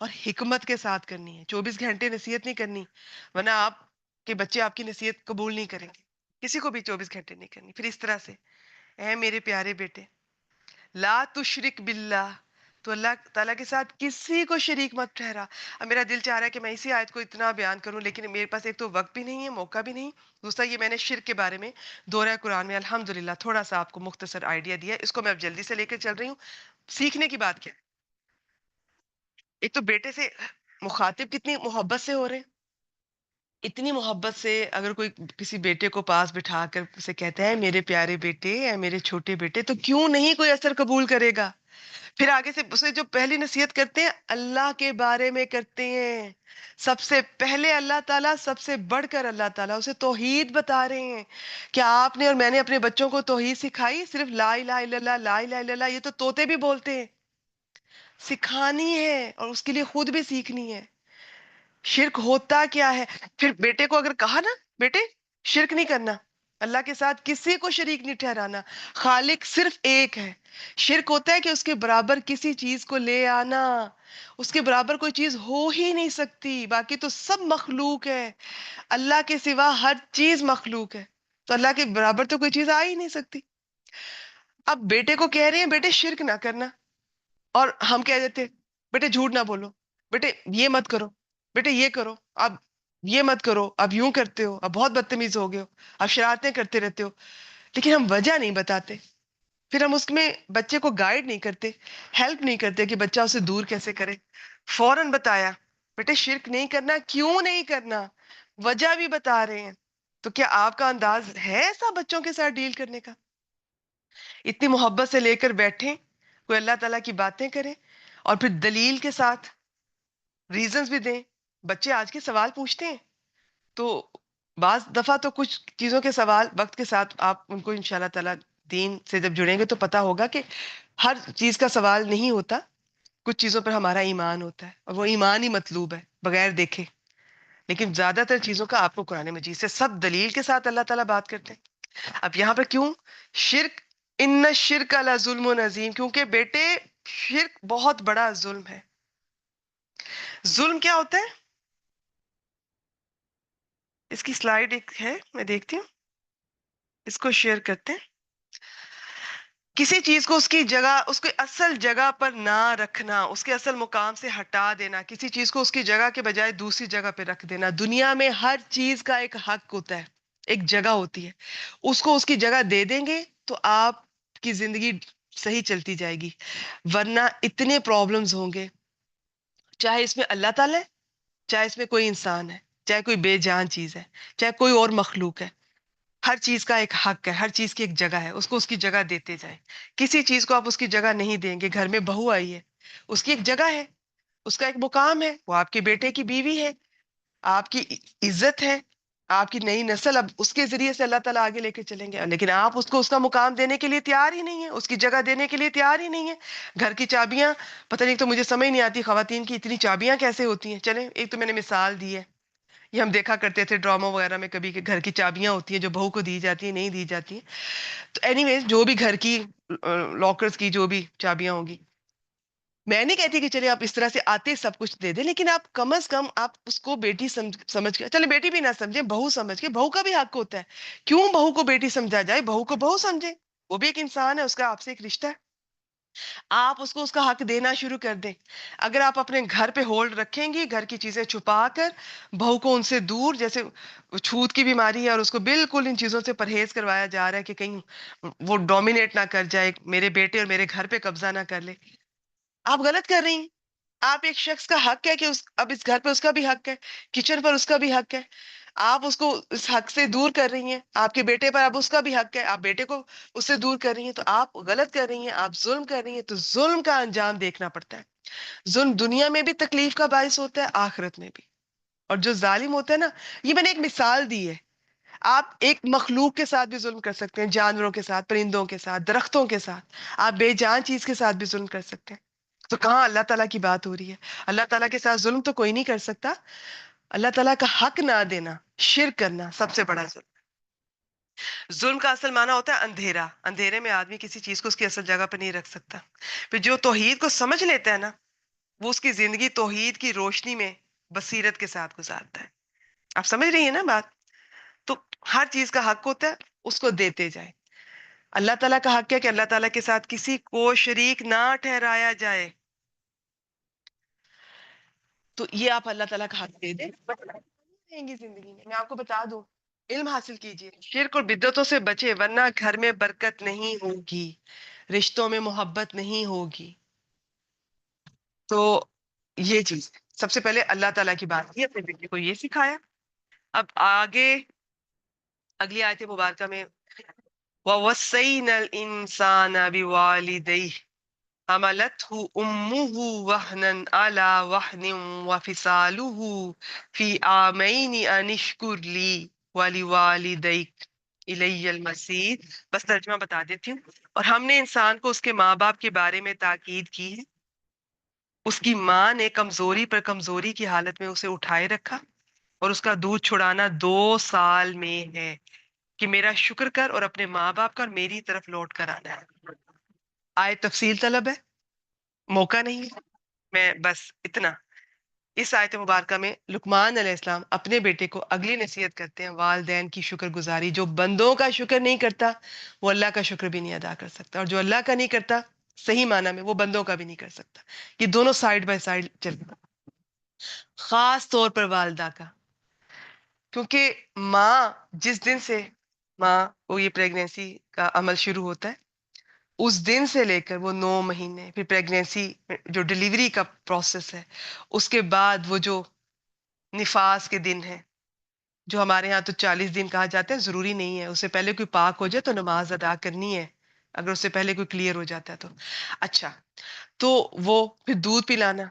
[SPEAKER 1] اور حکمت کے ساتھ کرنی ہے. 24 گھنٹے نصیحت نہیں کرنی، ورنہ آپ کے بچے آپ کی نصیحت قبول نہیں کریں گے. کسی کو بھی 24 گھنٹے نہیں کرنی. پھر اس طرح سے، اے میرے پیارے بیٹے، لا تشرک باللہ، تو اللہ تعالیٰ کے ساتھ کسی کو شریک مت ٹھہرا. اب میرا دل چاہ رہا ہے کہ میں اسی آیت کو اتنا بیان کروں، لیکن میرے پاس ایک تو وقت بھی نہیں ہے، موقع بھی نہیں. دوسرا یہ میں نے شرک کے بارے میں دورہ قرآن میں الحمدللہ تھوڑا سا آپ کو مختصر آئیڈیا دیا، اس کو میں اب جلدی سے لے کے چل رہی ہوں. سیکھنے کی بات کیا ہے؟ ایک تو بیٹے سے مخاطب کتنی محبت سے ہو رہے ہیں. اتنی محبت سے اگر کوئی کسی بیٹے کو پاس بٹھا کر اسے کہتا ہے میرے پیارے بیٹے یا میرے چھوٹے بیٹے، تو کیوں نہیں کوئی اثر قبول کرے گا. پھر آگے سے اسے جو پہلی نصیحت کرتے ہیں اللہ کے بارے میں کرتے ہیں. سب سے پہلے اللہ تعالیٰ، سب سے بڑھ کر اللہ تعالیٰ اسے توحید بتا رہے ہیں. کیا آپ نے اور میں نے اپنے بچوں کو توحید سکھائی؟ صرف لا الہ الا اللہ، لا الہ الا اللہ، یہ تو طوطے بھی بولتے ہیں. سکھانی ہے، اور اس کے لیے خود بھی سیکھنی ہے. شرک ہوتا کیا ہے؟ پھر بیٹے کو اگر کہا نا بیٹے شرک نہیں کرنا، اللہ کے ساتھ کسی کو شریک نہیں ٹھہرانا. خالق صرف ایک ہے. شرک ہوتا ہے کہ اس کے برابر کسی چیز کو لے آنا. اس کے برابر کوئی چیز ہو ہی نہیں سکتی. باقی تو سب مخلوق ہے. اللہ کے سوا ہر چیز مخلوق ہے. تو اللہ کے برابر تو کوئی چیز آ ہی نہیں سکتی. اب بیٹے کو کہہ رہے ہیں بیٹے شرک نہ کرنا، اور ہم کہہ دیتے بیٹے جھوٹ نہ بولو، بیٹے یہ مت کرو، بیٹے یہ کرو، اب یہ مت کرو، اب یوں کرتے ہو، اب بہت بدتمیز ہو گئے ہو، اب شرارتیں کرتے رہتے ہو. لیکن ہم وجہ نہیں بتاتے. پھر ہم اس میں بچے کو گائیڈ نہیں کرتے، ہیلپ نہیں کرتے کہ بچہ اسے دور کیسے کرے. فوراً بتایا بیٹے شرک نہیں کرنا، کیوں نہیں کرنا، وجہ بھی بتا رہے ہیں. تو کیا آپ کا انداز ہے ایسا بچوں کے ساتھ ڈیل کرنے کا؟ اتنی محبت سے لے کر بیٹھیں، کوئی اللہ تعالیٰ کی باتیں کریں، اور پھر دلیل کے ساتھ ریزنز بھی دیں. بچے آج کے سوال پوچھتے ہیں، تو بعض دفعہ تو کچھ چیزوں کے سوال وقت کے ساتھ آپ ان کو انشاءاللہ تعالیٰ دین سے جب جڑیں گے تو پتا ہوگا کہ ہر چیز کا سوال نہیں ہوتا. کچھ چیزوں پر ہمارا ایمان ہوتا ہے، اور وہ ایمان ہی مطلوب ہے بغیر دیکھے. لیکن زیادہ تر چیزوں کا آپ کو قرآن مجید سے سب دلیل کے ساتھ اللہ تعالیٰ بات کرتے ہیں. اب یہاں پہ کیوں شرک، ان شرک ظلم عظیم، کیونکہ بیٹے شرک بہت بڑا ظلم ہے. ظلم کیا ہوتا ہے؟ اس کی سلائیڈ ایک ہے، میں دیکھتی ہوں، اس کو شیئر کرتے ہیں. کسی چیز کو اس کی جگہ، اس کی اصل جگہ پر نہ رکھنا، اس کے اصل مقام سے ہٹا دینا، کسی چیز کو اس کی جگہ کے بجائے دوسری جگہ پہ رکھ دینا. دنیا میں ہر چیز کا ایک حق ہوتا ہے، ایک جگہ ہوتی ہے. اس کو اس کی جگہ دے دیں گے تو آپ کی زندگی صحیح چلتی جائے گی، ورنہ اتنے پرابلمز ہوں گے. چاہے اس میں اللہ تعالیٰ ہے، چاہے اس میں کوئی انسان ہے، چاہے کوئی بے جان چیز ہے، چاہے کوئی اور مخلوق ہے. ہر چیز کا ایک حق ہے، ہر چیز کی ایک جگہ ہے، اس کو اس کی جگہ دیتے جائیں. کسی چیز کو آپ اس کی جگہ نہیں دیں گے. گھر میں بہو آئی ہے، اس کی ایک جگہ ہے، اس کا ایک مقام ہے، وہ آپ کے بیٹے کی بیوی ہے، آپ کی عزت ہے، آپ کی نئی نسل اب اس کے ذریعے سے اللہ تعالیٰ آگے لے کے چلیں گے. لیکن آپ اس کو اس کا مقام دینے کے لیے تیار ہی نہیں ہے، اس کی جگہ دینے کے لیے تیار ہی نہیں ہے. گھر کی چابیاں، پتہ نہیں، تو مجھے سمجھ نہیں آتی خواتین کی اتنی چابیاں کیسے ہوتی ہیں. چلیں ایک تو میں نے مثال دی ہے، یہ ہم دیکھا کرتے تھے ڈرامہ وغیرہ میں کبھی، کہ گھر کی چابیاں ہوتی ہیں جو بہو کو دی جاتی ہیں، نہیں دی جاتی ہیں. تو اینی ویز جو بھی گھر کی لاکرز کی جو بھی چابیاں ہوں گی، میں نہیں کہتی کہ چلے آپ اس طرح سے آتے سب کچھ دے دیں، لیکن آپ کم از کم آپ اس کو بیٹی سمجھ کے، چلے بیٹی بھی نہ سمجھے، بہو سمجھ کے، بہو کا بھی حق ہوتا ہے. کیوں بہو کو بیٹی سمجھا جائے؟ بہو کو بہو سمجھے، وہ بھی ایک انسان ہے، اس کا آپ سے ایک رشتہ ہے. آپ اس کو اس کا حق دینا شروع کر دیں. اگر آپ اپنے گھر پہ ہولڈ رکھیں گی، گھر کی چیزیں چھپا کر، بہو کو ان سے دور، جیسے چھوت کی بیماری ہے اور اس کو بالکل ان چیزوں سے پرہیز کروایا جا رہا ہے کہ کہیں وہ ڈومینیٹ نہ کر جائے، میرے بیٹے اور میرے گھر پہ قبضہ نہ کر لے، آپ غلط کر رہی ہیں. آپ ایک شخص کا حق ہے کہ اب اس گھر پہ اس کا بھی حق ہے، کچن پر اس کا بھی حق ہے. آپ اس کو اس حق سے دور کر رہی ہیں. آپ کے بیٹے پر اب اس کا بھی حق ہے، آپ بیٹے کو اس سے دور کر رہی ہیں. تو آپ غلط کر رہی ہیں، آپ ظلم کر رہی ہیں. تو ظلم کا انجام دیکھنا پڑتا ہے. ظلم دنیا میں بھی تکلیف کا باعث ہوتا ہے، آخرت میں بھی. اور جو ظالم ہوتا ہے نا، یہ میں نے ایک مثال دی ہے. آپ ایک مخلوق کے ساتھ بھی ظلم کر سکتے ہیں، جانوروں کے ساتھ، پرندوں کے ساتھ، درختوں کے ساتھ. آپ بے جان چیز کے ساتھ بھی ظلم کر سکتے ہیں. تو کہاں اللہ تعالیٰ کی بات ہو رہی ہے؟ اللہ تعالیٰ کے ساتھ ظلم تو کوئی نہیں کر سکتا. اللہ تعالیٰ کا حق نہ دینا، شرک کرنا سب سے بڑا ظلم. ظلم کا اصل معنی ہوتا ہے اندھیرا. اندھیرے میں آدمی کسی چیز کو اس کی اصل جگہ پہ نہیں رکھ سکتا. پھر جو توحید کو سمجھ لیتا ہے نا، وہ اس کی زندگی توحید کی روشنی میں بصیرت کے ساتھ گزارتا ہے. آپ سمجھ رہی ہیں نا بات؟ تو ہر چیز کا حق ہوتا ہے، اس کو دیتے جائے. اللہ تعالیٰ کا حق ہے کہ اللہ تعالیٰ کے ساتھ کسی کو شریک نہ ٹھہرایا جائے. تو یہ آپ اللہ تعالیٰ کا حق دے دیں، رہیں گی زندگی میں. میں آپ کو بتا دوں، علم حاصل کیجئے، شرک اور بدعتوں سے بچے، ورنہ گھر میں برکت نہیں ہوگی، رشتوں میں محبت نہیں ہوگی. تو یہ چیز سب سے پہلے اللہ تعالیٰ کی بات کی، اپنے بیٹے کو یہ سکھایا. اب آگے اگلی آیت مبارکہ میں وَوَصَّيْنَا الْإِنسَانَ بِوَالِدَيْهِ حملته أمه وهنا على وهن وفصاله في عامين أن اشكر لي ولوالديك إلي المصير. بس ترجمہ بتا دیتی ہوں. اور ہم نے انسان کو اس کے ماں باپ کے بارے میں تاکید کی ہے. اس کی ماں نے کمزوری پر کمزوری کی حالت میں اسے اٹھائے رکھا، اور اس کا دودھ چھڑانا 2 سال میں ہے. کہ میرا شکر کر اور اپنے ماں باپ کا اور میری طرف لوٹ کر آنا ہے. آئے تفصیل طلب ہے، موقع نہیں ہے. میں بس اتنا. اس آیت مبارکہ میں لقمان علیہ السلام اپنے بیٹے کو اگلی نصیحت کرتے ہیں، والدین کی شکر گزاری. جو بندوں کا شکر نہیں کرتا وہ اللہ کا شکر بھی نہیں ادا کر سکتا، اور جو اللہ کا نہیں کرتا صحیح معنی میں وہ بندوں کا بھی نہیں کر سکتا. یہ دونوں سائیڈ بائی سائیڈ چلتا، خاص طور پر والدہ کا. کیونکہ ماں جس دن سے ماں کو یہ پریگنینسی کا عمل شروع ہوتا ہے، اس دن سے لے کر وہ 9 مہینے، پھر پریگنینسی جو ڈیلیوری کا پروسیس ہے، اس کے بعد وہ جو نفاس کے دن ہے، جو ہمارے ہاں تو 40 دن کہا جاتا ہے، ضروری نہیں ہے. اس سے پہلے کوئی پاک ہو جائے تو نماز ادا کرنی ہے، اگر اس سے پہلے کوئی کلیئر ہو جاتا ہے تو. اچھا، تو وہ پھر دودھ پلانا،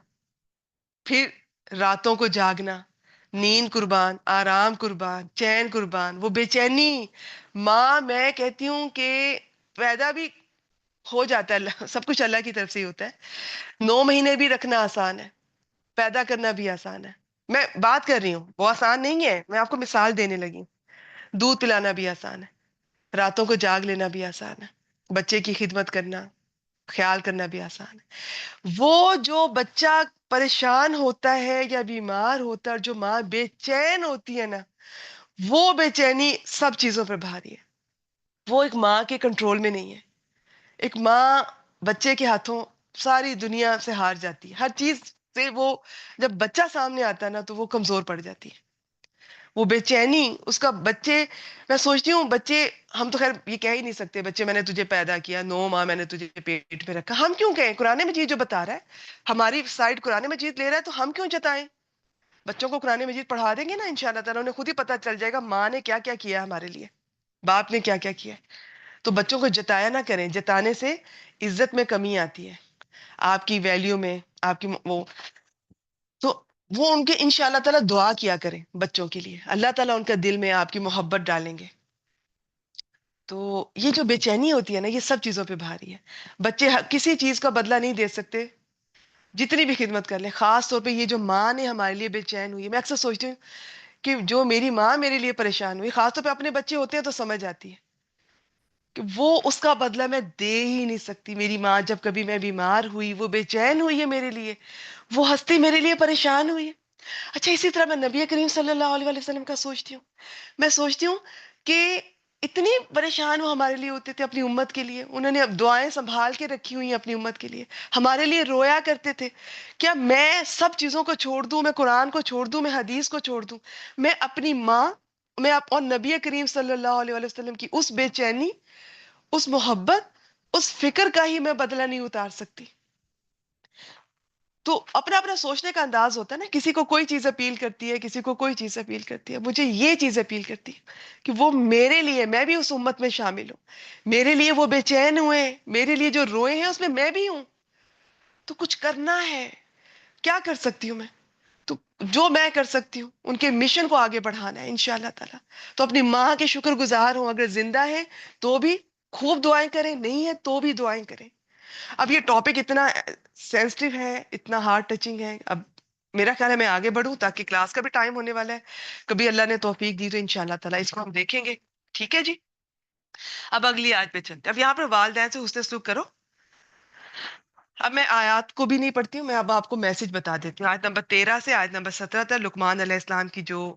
[SPEAKER 1] پھر راتوں کو جاگنا، نیند قربان، آرام قربان، چین قربان، وہ بے چینی. ماں میں کہتی ہوں کہ پیدا بھی ہو جاتا ہے، سب کچھ اللہ کی طرف سے ہی ہوتا ہے. 9 مہینے بھی رکھنا آسان ہے، پیدا کرنا بھی آسان ہے. میں بات کر رہی ہوں وہ آسان نہیں ہے، میں آپ کو مثال دینے لگی. دودھ پلانا بھی آسان ہے، راتوں کو جاگ لینا بھی آسان ہے، بچے کی خدمت کرنا، خیال کرنا بھی آسان ہے. وہ جو بچہ پریشان ہوتا ہے یا بیمار ہوتا ہے، اور جو ماں بے چین ہوتی ہے نا، وہ بے چینی سب چیزوں پر بھاری ہے. وہ ایک ماں کے کنٹرول میں نہیں ہے. ایک ماں بچے کے ہاتھوں ساری دنیا سے ہار جاتی ہے، ہر چیز سے. وہ جب بچہ سامنے آتا ہے نا تو وہ کمزور پڑ جاتی ہے. وہ بے چینی اس کا بچے، میں سوچتی ہوں بچے، ہم تو خیر یہ کہہ ہی نہیں سکتے بچے میں نے تجھے پیدا کیا، 9 ماہ میں نے تجھے پیٹ میں رکھا. ہم کیوں کہیں؟ قرآن مجید جو بتا رہا ہے، ہماری سائڈ قرآن مجید لے رہا ہے، تو ہم کیوں جتائیں؟ بچوں کو قرآن مجید پڑھا دیں گے نا، انشاءاللہ تعالیٰ انہیں خود ہی پتہ چل جائے گا ماں نے کیا کیا کیا ہمارے لیے، باپ نے کیا کیا کیا. تو بچوں کو جتایا نہ کریں، جتانے سے عزت میں کمی آتی ہے، آپ کی ویلیو میں، آپ کی وہ. تو وہ ان کے انشاءاللہ تعالیٰ دعا کیا کریں بچوں کے لیے، اللہ تعالیٰ ان کا دل میں آپ کی محبت ڈالیں گے. تو یہ جو بے چینی ہوتی ہے نا، یہ سب چیزوں پہ بھاری ہے. بچے کسی چیز کا بدلہ نہیں دے سکتے جتنی بھی خدمت کر لیں. خاص طور پہ یہ جو ماں نے ہمارے لیے بے چین ہوئی ہے، میں اکثر سوچتی ہوں کہ جو میری ماں میرے لیے پریشان ہوئی، خاص طور پہ اپنے بچے ہوتے ہیں تو سمجھ آتی ہے کہ وہ اس کا بدلہ میں دے ہی نہیں سکتی. میری ماں جب کبھی میں بیمار ہوئی وہ بے چین ہوئی ہے میرے لیے، وہ ہستی میرے لیے پریشان ہوئی ہے. اچھا، اسی طرح میں نبی کریم صلی اللہ علیہ وسلم کا سوچتی ہوں. میں سوچتی ہوں کہ اتنی پریشان وہ ہمارے لیے ہوتے تھے اپنی امت کے لیے. انہوں نے اب دعائیں سنبھال کے رکھی ہوئی ہیں اپنی امت کے لیے، ہمارے لیے رویا کرتے تھے. کیا میں سب چیزوں کو چھوڑ دوں؟ میں قرآن کو چھوڑ دوں؟ میں حدیث کو چھوڑ دوں؟ میں اپنی ماں، اور نبی کریم صلی اللہ علیہ وسلم کی اس بے چینی، اس محبت، اس فکر کا ہی میں بدلہ نہیں اتار سکتی؟ تو اپنا اپنا سوچنے کا انداز ہوتا ہے نا، کسی کو کوئی چیز اپیل کرتی ہے، کسی کو کوئی چیز اپیل کرتی ہے. مجھے یہ چیز اپیل کرتی ہے کہ وہ میرے لیے، میں بھی اس امت میں شامل ہوں. میرے لیے وہ بے چین ہوئے، میرے لیے جو روئے ہیں اس میں میں بھی ہوں. تو کچھ کرنا ہے. کیا کر سکتی ہوں میں؟ تو جو میں کر سکتی ہوں ان کے مشن کو آگے بڑھانا ہے انشاءاللہ تعالی. تو اپنی ماں کے شکر گزار ہوں، اگر زندہ ہے تو بھی خوب دعائیں کریں، نہیں ہے تو بھی دعائیں کریں. اب یہ ٹاپک اتنا سینسٹیو ہے، اتنا ہارڈ ٹچنگ ہے. اب میرا خیال ہے میں آگے بڑھوں تاکہ کلاس کا بھی ٹائم ہونے والا ہے. کبھی اللہ نے توفیق دی تو انشاءاللہ تعالیٰ اس کو ہم دیکھیں گے. ٹھیک ہے جی. اب اگلی آیت پہ چلتے ہیں. اب یہاں پر والدین سے حسن سلوک کرو. اب میں آیات کو بھی نہیں پڑھتی ہوں، میں اب آپ کو میسج بتا دیتی ہوں. آیت نمبر 13 سے آیت نمبر 17 تک لقمان علیہ السلام کی جو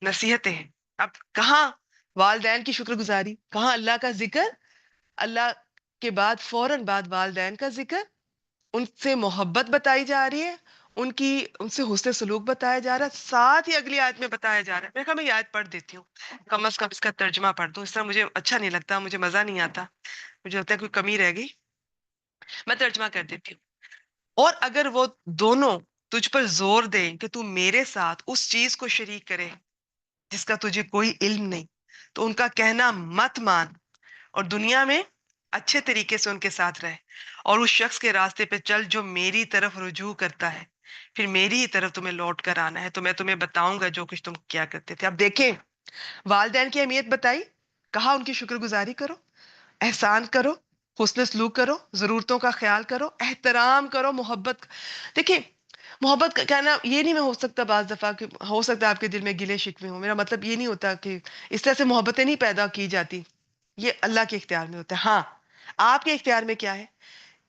[SPEAKER 1] نصیحتیں ہیں. اب کہاں والدین کی شکر گزاری، کہاں اللہ کا ذکر، اللہ کے بعد فوراً بعد والدین کا ذکر، ان سے محبت بتائی جا رہی ہے، ان سے حسن سلوک بتایا جا رہا ہے. ساتھ ہی اگلی آیت میں بتایا جا رہا ہے. میں یہ آیت پڑھ دیتی ہوں، کم از کم اس کا ترجمہ پڑھ دوں. اس طرح مجھے اچھا نہیں لگتا، مجھے مزہ نہیں آتا، مجھے لگتا ہے کوئی کمی رہ گئی. میں ترجمہ کر دیتی ہوں. اور اگر وہ دونوں تجھ پر زور دیں کہ تو میرے ساتھ اس چیز کو شریک کرے جس کا تجھے کوئی علم نہیں، تو ان کا کہنا مت مان، اور دنیا میں اچھے طریقے سے ان کے ساتھ رہے، اور اس شخص کے راستے پہ چل جو میری طرف رجوع کرتا ہے، پھر میری ہی طرف تمہیں لوٹ کر آنا ہے، تو میں تمہیں بتاؤں گا جو کچھ تم کیا کرتے تھے. اب دیکھیں، والدین کی اہمیت بتائی، کہا ان کی شکر گزاری کرو، احسان کرو، حسن سلوک کرو، ضرورتوں کا خیال کرو، احترام کرو، محبت. دیکھیں، محبت کا کہنا یہ نہیں میں ہو سکتا، بعض دفعہ کہ ہو سکتا ہے آپ کے دل میں گلے شکوے ہوں، میرا مطلب یہ نہیں ہوتا کہ اس طرح سے محبتیں نہیں پیدا کی جاتی، یہ اللہ کے اختیار میں ہوتا ہے. ہاں، آپ کے اختیار میں کیا ہے؟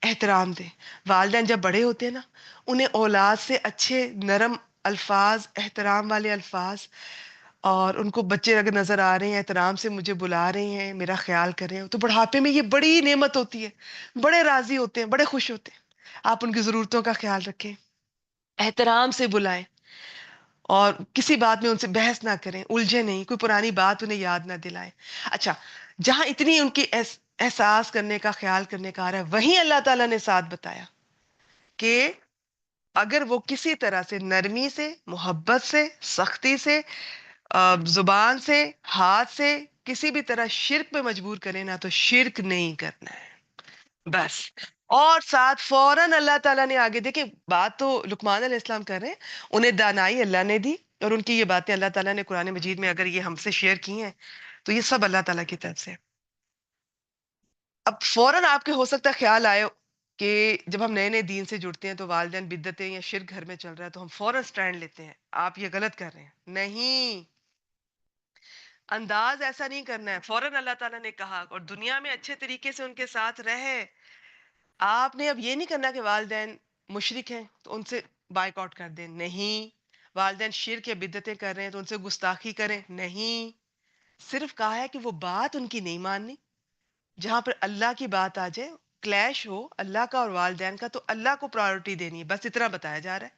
[SPEAKER 1] احترام دیں. والدین جب بڑے ہوتے ہیں نا، انہیں اولاد سے اچھے نرم الفاظ، احترام والے الفاظ، اور ان کو بچے اگر نظر آ رہے ہیں احترام سے مجھے بلا رہے ہیں، میرا خیال کر رہے ہیں، تو بڑھاپے میں یہ بڑی نعمت ہوتی ہے. بڑے راضی ہوتے ہیں، بڑے خوش ہوتے ہیں. آپ ان کی ضرورتوں کا خیال رکھیں، احترام سے بلائیں، اور کسی بات میں ان سے بحث نہ کریں، الجھے نہیں، کوئی پرانی بات انہیں یاد نہ دلائیں. اچھا، جہاں اتنی ان کی احساس کرنے کا، خیال کرنے کا آ رہا ہے، وہیں اللہ تعالیٰ نے ساتھ بتایا کہ اگر وہ کسی طرح سے نرمی سے، محبت سے، سختی سے، زبان سے، ہاتھ سے، کسی بھی طرح شرک پہ مجبور کرے نا، تو شرک نہیں کرنا ہے بس. اور ساتھ فوراً اللہ تعالیٰ نے آگے، دیکھیں بات تو لقمان علیہ السلام کر رہے ہیں، انہیں دانائی اللہ نے دی، اور ان کی یہ باتیں اللہ تعالیٰ نے قرآن مجید میں اگر یہ ہم سے شیئر کی ہیں تو یہ سب اللہ تعالیٰ کی طرف سے. اب فوراً آپ کے ہو سکتا ہے خیال آئے کہ جب ہم نئے نئے دین سے جڑتے ہیں تو والدین بدعتیں یا شرک گھر میں چل رہا ہے تو ہم فوراً سٹینڈ لیتے ہیں، آپ یہ غلط کر رہے ہیں. نہیں، انداز ایسا نہیں کرنا ہے. فوراً اللہ تعالیٰ نے کہا، اور دنیا میں اچھے طریقے سے ان کے ساتھ رہے. آپ نے اب یہ نہیں کرنا کہ والدین مشرک ہیں تو ان سے بائک آؤٹ کر دیں، نہیں. والدین شرک یا بدعتیں کر رہے ہیں تو ان سے گستاخی کریں، نہیں. صرف کہا ہے کہ وہ بات ان کی نہیں ماننی. جہاں پر اللہ کی بات آ جائے، کلیش ہو اللہ کا اور والدین کا، تو اللہ کو پرائورٹی دینی ہے، بس اتنا بتایا جا رہا ہے.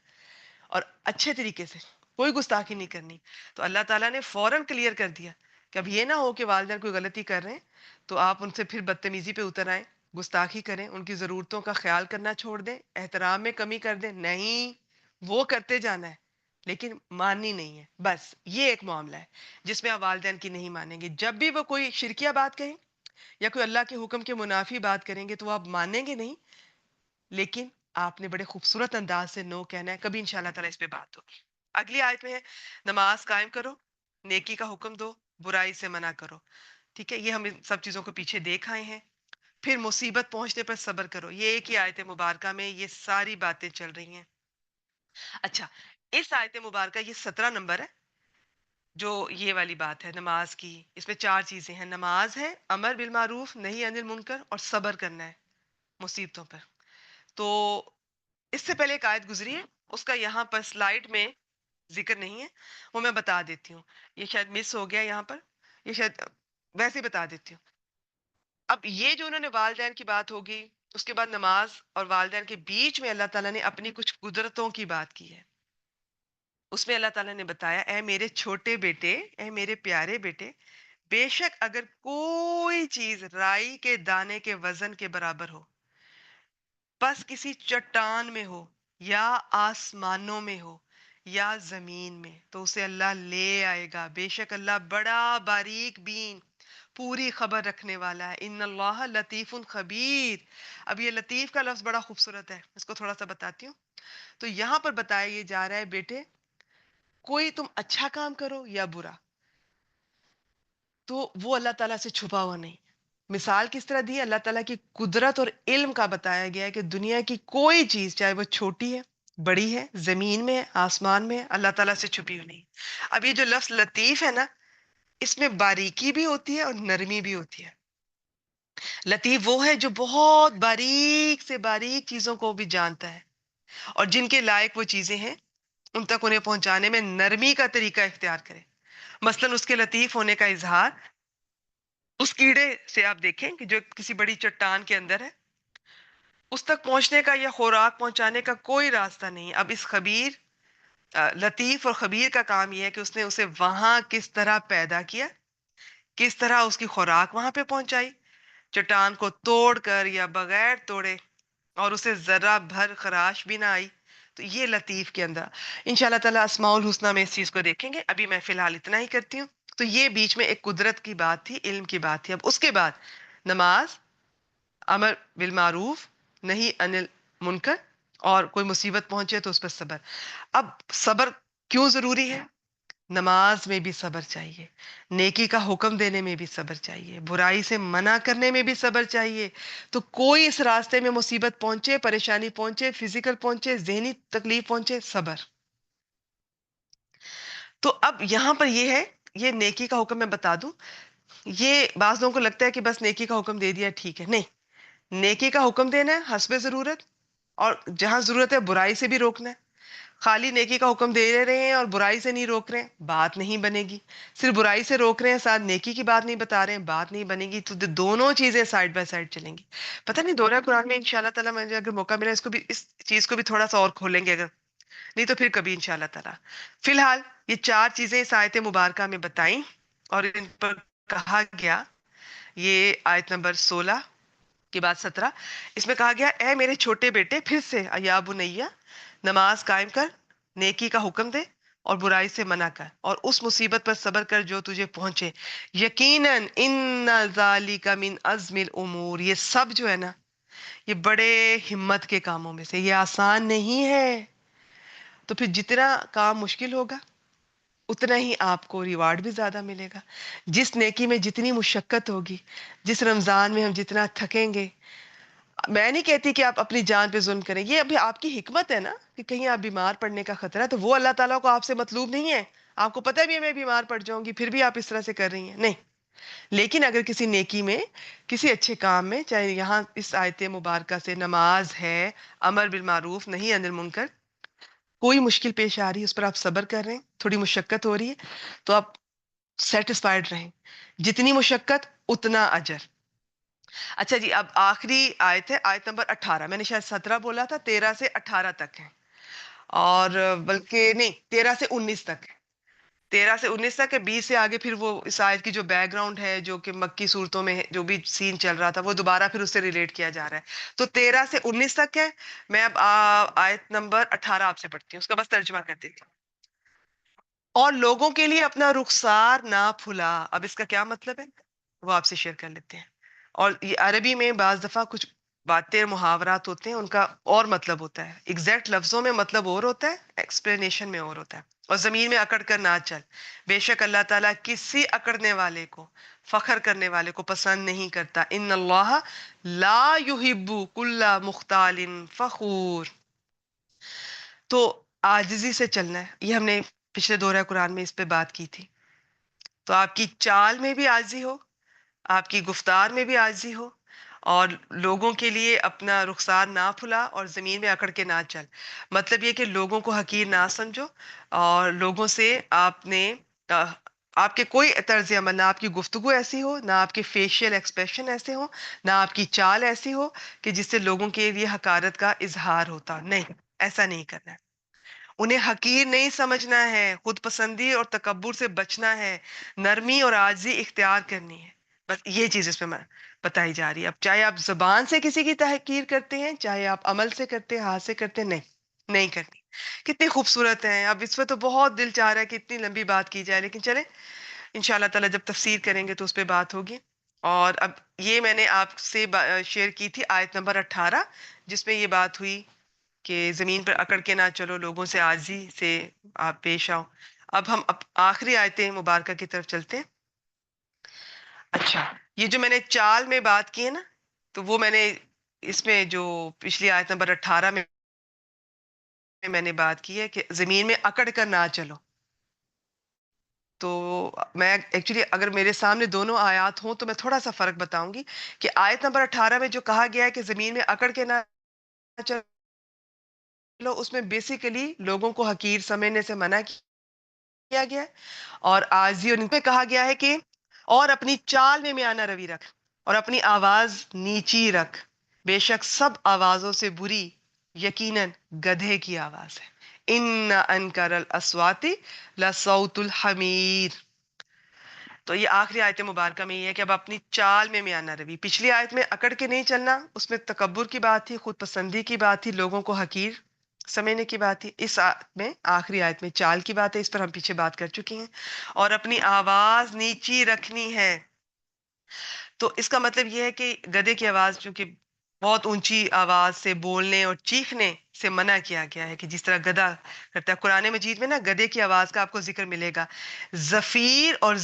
[SPEAKER 1] اور اچھے طریقے سے، کوئی گستاخی نہیں کرنی. تو اللہ تعالیٰ نے فوراً کلیئر کر دیا کہ اب یہ نہ ہو کہ والدین کوئی غلطی کر رہے ہیں تو آپ ان سے پھر بدتمیزی پہ اتر آئیں، گستاخی کریں، ان کی ضرورتوں کا خیال کرنا چھوڑ دیں، احترام میں کمی کر دیں. نہیں، وہ کرتے جانا ہے لیکن ماننی نہیں ہے. بس یہ ایک معاملہ ہے جس میں آپ والدین کی نہیں مانیں گے. جب بھی وہ کوئی شرکیہ بات کہیں یا کوئی اللہ کے حکم کے منافی بات کریں گے تو وہ آپ مانیں گے نہیں، لیکن آپ نے بڑے خوبصورت انداز سے نو کہنا ہے. کبھی انشاءاللہ تعالیٰ اس پہ بات ہوگی. اگلی آیت میں ہے، نماز قائم کرو، نیکی کا حکم دو، برائی سے منع کرو. ٹھیک ہے، یہ ہم ان سب چیزوں کو پیچھے دیکھ آئے ہیں. پھر مصیبت پہنچنے پر صبر کرو. یہ ایک ہی آیت مبارکہ میں یہ ساری باتیں چل رہی ہیں. اچھا، اس آیت مبارکہ یہ 17 نمبر ہے جو یہ والی بات ہے نماز کی. اس میں 4 چیزیں ہیں. نماز ہے، امر بالمعروف، نہی عن المنکر، اور صبر کرنا ہے مصیبتوں پر. تو اس سے پہلے ایک آیت گزری ہے، اس کا یہاں پر سلائیڈ میں ذکر نہیں ہے، وہ میں بتا دیتی ہوں. یہ شاید مس ہو گیا یہاں پر، یہ شاید ویسے ہی بتا دیتی ہوں. اب یہ جو انہوں نے والدین کی بات ہوگی، اس کے بعد نماز اور والدین کے بیچ میں اللہ تعالیٰ نے اپنی کچھ قدرتوں کی بات کی ہے. اس میں اللہ تعالیٰ نے بتایا، اے میرے چھوٹے بیٹے، اے میرے پیارے بیٹے، بے شک اگر کوئی چیز رائی کے دانے کے وزن کے برابر ہو، بس کسی چٹان میں ہو یا آسمانوں میں ہو یا زمین میں، تو اسے اللہ لے آئے گا. بے شک اللہ بڑا باریک بین، پوری خبر رکھنے والا ہے. ان اللہ لطیف خبیر. اب یہ لطیف کا لفظ بڑا خوبصورت ہے، اس کو تھوڑا سا بتاتی ہوں. تو یہاں پر بتایا یہ جا رہا ہے، بیٹے کوئی تم اچھا کام کرو یا برا، تو وہ اللہ تعالیٰ سے چھپا ہوا نہیں. مثال کس طرح دی ہے؟ اللہ تعالیٰ کی قدرت اور علم کا بتایا گیا ہے کہ دنیا کی کوئی چیز، چاہے وہ چھوٹی ہے، بڑی ہے، زمین میں ہے، آسمان میں ہے، اللہ تعالیٰ سے چھپی ہوئی نہیں. اب یہ جو لفظ لطیف ہے نا، اس میں باریکی بھی ہوتی ہے اور نرمی بھی ہوتی ہے. لطیف وہ ہے جو بہت باریک سے باریک چیزوں کو بھی جانتا ہے، اور جن کے لائق وہ چیزیں ہیں ان تک انہیں پہنچانے میں نرمی کا طریقہ اختیار کرے. مثلاً اس کے لطیف ہونے کا اظہار اس کیڑے سے آپ دیکھیں کہ جو کسی بڑی چٹان کے اندر ہے، اس تک پہنچنے کا یا خوراک پہنچانے کا کوئی راستہ نہیں. اب اس خبیر، لطیف اور خبیر کا کام یہ ہے کہ اس نے اسے وہاں کس طرح پیدا کیا، کس طرح اس کی خوراک وہاں پہ پہنچائی، چٹان کو توڑ کر یا بغیر توڑے، اور اسے ذرہ بھر خراش بھی نہ آئی. تو یہ لطیف کے اندر انشاءاللہ تعالیٰ اسماء الحسنہ میں اس چیز کو دیکھیں گے. ابھی میں فی الحال اتنا ہی کرتی ہوں. تو یہ بیچ میں ایک قدرت کی بات تھی، علم کی بات تھی. اب اس کے بعد نماز، امر بالمعروف، نہی عن المنکر، اور کوئی مصیبت پہنچے تو اس پر صبر. اب صبر کیوں ضروری ہے؟ نماز میں بھی صبر چاہیے، نیکی کا حکم دینے میں بھی صبر چاہیے، برائی سے منع کرنے میں بھی صبر چاہیے۔ تو کوئی اس راستے میں مصیبت پہنچے، پریشانی پہنچے، فزیکل پہنچے، ذہنی تکلیف پہنچے، صبر۔ تو اب یہاں پر یہ ہے، یہ نیکی کا حکم میں بتا دوں، یہ بعض لوگوں کو لگتا ہے کہ بس نیکی کا حکم دے دیا ٹھیک ہے، نہیں، نیکی کا حکم دینا ہے حسب ضرورت، اور جہاں ضرورت ہے برائی سے بھی روکنا ہے۔ خالی نیکی کا حکم دے رہے ہیں اور برائی سے نہیں روک رہے ہیں، بات نہیں بنے گی۔ صرف برائی سے روک رہے ہیں، ساتھ نیکی کی بات نہیں بتا رہے ہیں، بات نہیں بنے گی۔ تو دونوں چیزیں سائڈ بائی سائڈ چلیں گی۔ پتہ نہیں دورہ قرآن میں انشاءاللہ تعالیٰ مجھے اگر موقع ملا اس کو بھی، اس چیز کو بھی تھوڑا سا اور کھولیں گے، اگر نہیں تو پھر کبھی انشاءاللہ تعالیٰ۔ فی الحال یہ چار چیزیں اس آیت مبارکہ میں بتائیں اور ان پر کہا گیا، یہ آیت نمبر 16 کے بعد 17، اس میں کہا گیا اے میرے چھوٹے بیٹے، پھر سے یا بنیا، نماز قائم کر، نیکی کا حکم دے اور برائی سے منع کر، اور اس مصیبت پر صبر کر جو تجھے پہنچے۔ یقیناً ان ذالک من عزم الامور، یہ سب جو ہے نا، یہ بڑے ہمت کے کاموں میں سے، یہ آسان نہیں ہے۔ تو پھر جتنا کام مشکل ہوگا اتنا ہی آپ کو ریوارڈ بھی زیادہ ملے گا۔ جس نیکی میں جتنی مشقت ہوگی، جس رمضان میں ہم جتنا تھکیں گے، میں نہیں کہتی کہ آپ اپنی جان پہ ظلم کریں، یہ ابھی آپ کی حکمت ہے نا، کہ کہیں آپ بیمار پڑنے کا خطرہ ہے، تو وہ اللہ تعالیٰ کو آپ سے مطلوب نہیں ہے۔ آپ کو پتہ بھی ہے میں بیمار پڑ جاؤں گی، پھر بھی آپ اس طرح سے کر رہی ہیں، نہیں۔ لیکن اگر کسی نیکی میں، کسی اچھے کام میں، چاہے یہاں اس آیت مبارکہ سے نماز ہے، امر بالمعروف نہیں انل منکر، کوئی مشکل پیش آ رہی ہے، اس پر آپ صبر کر رہے ہیں، تھوڑی مشقت ہو رہی ہے، تو آپ سیٹسفائیڈ رہیں، جتنی مشقت اتنا اجر۔ اچھا جی، اب آخری آیت ہے، آیت نمبر 18، میں نے شاید 17 بولا تھا، 13 سے 18 تک ہے، اور بلکہ نہیں، 13 سے 19 تک ہے، 13 سے 19 تک ہے، 20 سے آگے پھر وہ اس آیت کی جو بیک گراؤنڈ ہے، جو کہ مکی صورتوں میں جو بھی سین چل رہا تھا، وہ دوبارہ پھر اس سے ریلیٹ کیا جا رہا ہے۔ تو 13 سے 19 تک ہے، میں اب آیت نمبر 18 آپ سے پڑھتی ہوں، اس کا بس ترجمہ کر دیتی ہوں۔ اور لوگوں کے لیے اپنا رخسار نہ پھلا، اب اس کا کیا مطلب ہے وہ آپ سے شیئر کر لیتے ہیں۔ اور یہ عربی میں بعض دفعہ کچھ باتیں محاورات ہوتے ہیں، ان کا اور مطلب ہوتا ہے، ایگزیکٹ لفظوں میں مطلب اور ہوتا ہے، ایکسپلینیشن میں اور ہوتا ہے۔ اور زمین میں اکڑ کر نہ چل، بے شک اللہ تعالیٰ کسی اکڑنے والے کو، فخر کرنے والے کو پسند نہیں کرتا۔ ان اللہ لا یحب کل مختال فخور۔ تو عاجزی سے چلنا ہے، یہ ہم نے پچھلے دورہ قرآن میں اس پہ بات کی تھی۔ تو آپ کی چال میں بھی عاجزی ہو، آپ کی گفتار میں بھی عاجزی ہو، اور لوگوں کے لیے اپنا رخسار نہ پھلا اور زمین میں اکڑ کے نہ چل۔ مطلب یہ کہ لوگوں کو حقیر نہ سمجھو، اور لوگوں سے آپ نے آپ کے کوئی طرز عمل، نہ آپ کی گفتگو ایسی ہو، نہ آپ کے فیشیل ایکسپریشن ایسے ہو، نہ آپ کی چال ایسی ہو کہ جس سے لوگوں کے لیے حقارت کا اظہار ہوتا، نہیں، ایسا نہیں کرنا ہے۔ انہیں حقیر نہیں سمجھنا ہے، خود پسندی اور تکبر سے بچنا ہے، نرمی اور عاجزی اختیار کرنی ہے۔ بس یہ چیز اس میں بتائی جا رہی ہے۔ اب چاہے آپ زبان سے کسی کی تحقیر کرتے ہیں، چاہے آپ عمل سے کرتے ہیں، ہاتھ سے کرتے ہیں، نہیں، نہیں کرنی۔ کتنی خوبصورت ہیں، اب اس پہ تو بہت دل چاہ رہا ہے کہ اتنی لمبی بات کی جائے، لیکن چلیں انشاءاللہ تعالیٰ جب تفسیر کریں گے تو اس پہ بات ہوگی۔ اور اب یہ میں نے آپ سے شیئر کی تھی آیت نمبر 18، جس میں یہ بات ہوئی کہ زمین پر اکڑ کے نہ چلو، لوگوں سے عاجزی سے آپ پیش آؤ۔ اب ہم آخری آیت مبارکہ کی طرف چلتے ہیں۔ اچھا، یہ جو میں نے چال میں بات کی ہے نا، تو وہ میں نے اس میں جو پچھلی آیت نمبر 18 میں نے بات کی ہے کہ زمین میں اکڑ کر نہ چلو۔ تو میں ایکچولی اگر میرے سامنے دونوں آیات ہوں تو میں تھوڑا سا فرق بتاؤں گی کہ آیت نمبر 18 میں جو کہا گیا ہے کہ زمین میں اکڑ کے نہ چلو، اس میں بیسیکلی لوگوں کو حقیر سمجھنے سے منع کیا گیا ہے، اور عاجزی اور ان پہ کہا گیا ہے کہ اور اپنی چال میں میانہ روی رکھ اور اپنی آواز نیچی رکھ، بے شک سب آوازوں سے بری یقیناً گدھے کی آواز ہے۔ ان انکر الاصوات لصوت الحمیر۔ تو یہ آخری آیت مبارکہ میں یہ ہے کہ اب اپنی چال میں میانہ روی، پچھلی آیت میں اکڑ کے نہیں چلنا، اس میں تکبر کی بات تھی، خود پسندی کی بات تھی، لوگوں کو حقیر سمجھنے کی بات تھی۔ اس آیت میں، آخری آیت میں چال کی بات ہے، اس پر ہم پیچھے بات کر چکی ہیں۔ اور اپنی آواز نیچی رکھنی ہے، تو اس کا مطلب یہ ہے کہ گدھے کی آواز چونکہ بہت اونچی آواز سے بولنے اور چیخنے سے منع کیا گیا ہے، کہ جس طرح گدھا کرتا ہے۔ قرآن مجید میں نا گدھے کی آواز کا آپ کو ذکر ملے گا۔ زفیر اور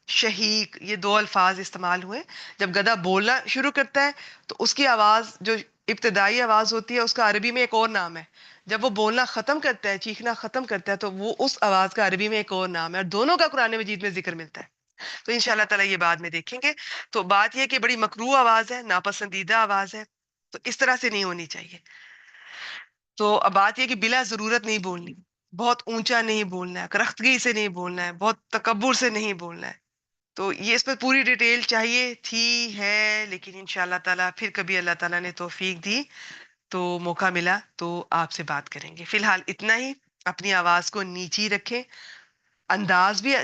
[SPEAKER 1] شہیق، یہ دو الفاظ استعمال ہوئے۔ جب گدھا بولنا شروع کرتا ہے تو اس کی آواز جو ابتدائی آواز ہوتی ہے، اس کا عربی میں ایک اور نام ہے۔ جب وہ بولنا ختم کرتا ہے، چیخنا ختم کرتا ہے، تو وہ اس آواز کا عربی میں ایک اور نام ہے، اور دونوں کا قرآن مجید میں ذکر ملتا ہے۔ تو انشاءاللہ تعالیٰ یہ بعد میں دیکھیں گے۔ تو بات یہ کہ بڑی مکروہ آواز ہے، ناپسندیدہ آواز ہے، تو اس طرح سے نہیں ہونی چاہیے۔ تو اب بات یہ کہ بلا ضرورت نہیں بولنی، بہت اونچا نہیں بولنا ہے، کرختگی سے نہیں بولنا ہے، بہت تکبر سے نہیں بولنا ہے۔ تو یہ اس پہ پوری ڈیٹیل چاہیے تھی ہے، لیکن انشاءاللہ تعالیٰ پھر کبھی اللہ تعالیٰ نے توفیق دی تو موقع ملا تو آپ سے بات کریں گے۔ فی الحال اتنا ہی۔ اپنی آواز کو نیچی رکھیں، انداز بھی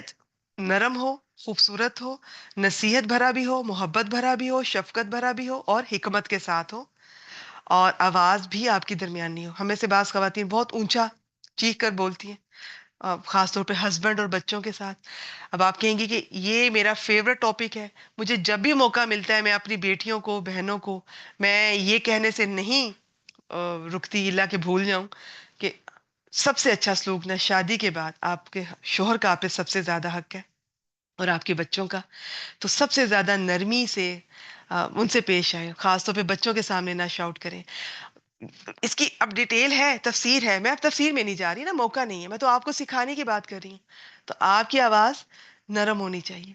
[SPEAKER 1] نرم ہو، خوبصورت ہو، نصیحت بھرا بھی ہو، محبت بھرا بھی ہو، شفقت بھرا بھی ہو، اور حکمت کے ساتھ ہو، اور آواز بھی آپ کی درمیانی ہو۔ ہمیں سے بعض خواتین بہت اونچا چیخ کر بولتی ہیں، خاص طور پہ ہسبینڈ اور بچوں کے ساتھ۔ اب آپ کہیں گی کہ یہ میرا فیورٹ ٹاپک ہے، مجھے جب بھی موقع ملتا ہے میں اپنی بیٹیوں کو، بہنوں کو، میں یہ کہنے سے نہیں رکتی اللہ کہ بھول جاؤں کہ سب سے اچھا سلوک نہ شادی کے بعد آپ کے شوہر کا آپ پہ سب سے زیادہ حق ہے، اور آپ کے بچوں کا۔ تو سب سے زیادہ نرمی سے ان سے پیش آئے، خاص طور پہ بچوں کے سامنے نہ شاؤٹ کریں۔ اس کی اب ڈیٹیل ہے، تفسیر ہے، میں اب تفسیر میں نہیں جا رہی نا، موقع نہیں ہے، میں تو آپ کو سکھانے کی بات کر رہی ہوں۔ تو آپ کی آواز نرم ہونی چاہیے۔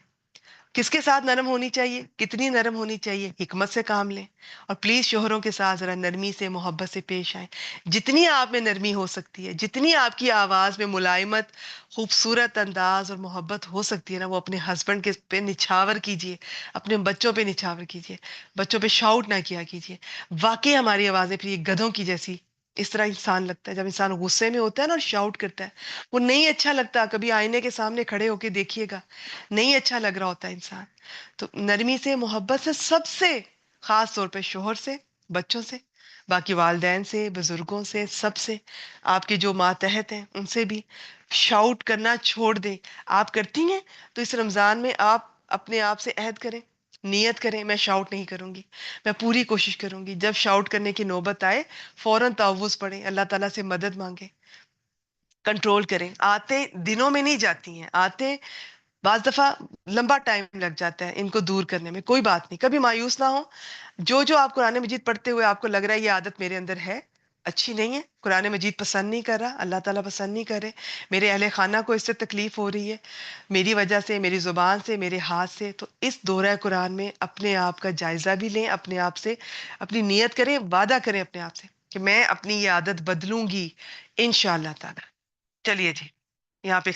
[SPEAKER 1] کس کے ساتھ نرم ہونی چاہیے، کتنی نرم ہونی چاہیے؟ حکمت سے کام لیں، اور پلیز شوہروں کے ساتھ ذرا نرمی سے، محبت سے پیش آئیں۔ جتنی آپ میں نرمی ہو سکتی ہے، جتنی آپ کی آواز میں ملائمت، خوبصورت انداز اور محبت ہو سکتی ہے نا، وہ اپنے ہسبینڈ کے پہ نچھاور کیجیے، اپنے بچوں پہ نچھاور کیجیے، بچوں پہ شاؤٹ نہ کیا کیجیے۔ واقعی ہماری آوازیں پھر یہ گدھوں کی جیسی، اس طرح انسان لگتا ہے جب انسان غصے میں ہوتا ہے نا اور شاؤٹ کرتا ہے، وہ نہیں اچھا لگتا۔ کبھی آئینے کے سامنے کھڑے ہو کے دیکھیے گا، نہیں اچھا لگ رہا ہوتا ہے انسان۔ تو نرمی سے، محبت سے، سب سے خاص طور پہ شوہر سے، بچوں سے، باقی والدین سے، بزرگوں سے، سب سے، آپ کے جو ماتحت ہیں ان سے بھی شاؤٹ کرنا چھوڑ دیں۔ آپ کرتی ہیں تو اس رمضان میں آپ اپنے آپ سے عہد کریں، نیت کریں، میں شاؤٹ نہیں کروں گی، میں پوری کوشش کروں گی۔ جب شاؤٹ کرنے کی نوبت آئے فوراً تعوذ پڑھیں، اللہ تعالیٰ سے مدد مانگیں، کنٹرول کریں۔ آتے دنوں میں نہیں جاتی ہیں، آتے بعض دفعہ لمبا ٹائم لگ جاتا ہے ان کو دور کرنے میں، کوئی بات نہیں، کبھی مایوس نہ ہو۔ جو جو آپ قرآن مجید پڑھتے ہوئے آپ کو لگ رہا ہے یہ عادت میرے اندر ہے، اچھی نہیں ہے، قرآن مجید پسند نہیں کر رہا، اللہ تعالیٰ پسند نہیں کرے، میرے اہل خانہ کو اس سے تکلیف ہو رہی ہے میری وجہ سے، میری زبان سے، میرے ہاتھ سے، تو اس دورہ قرآن میں اپنے آپ کا جائزہ بھی لیں، اپنے آپ سے اپنی نیت کریں، وعدہ کریں اپنے آپ سے کہ میں اپنی یہ عادت بدلوں گی انشاءاللہ تعالی۔ چلیے جی، یہاں پہ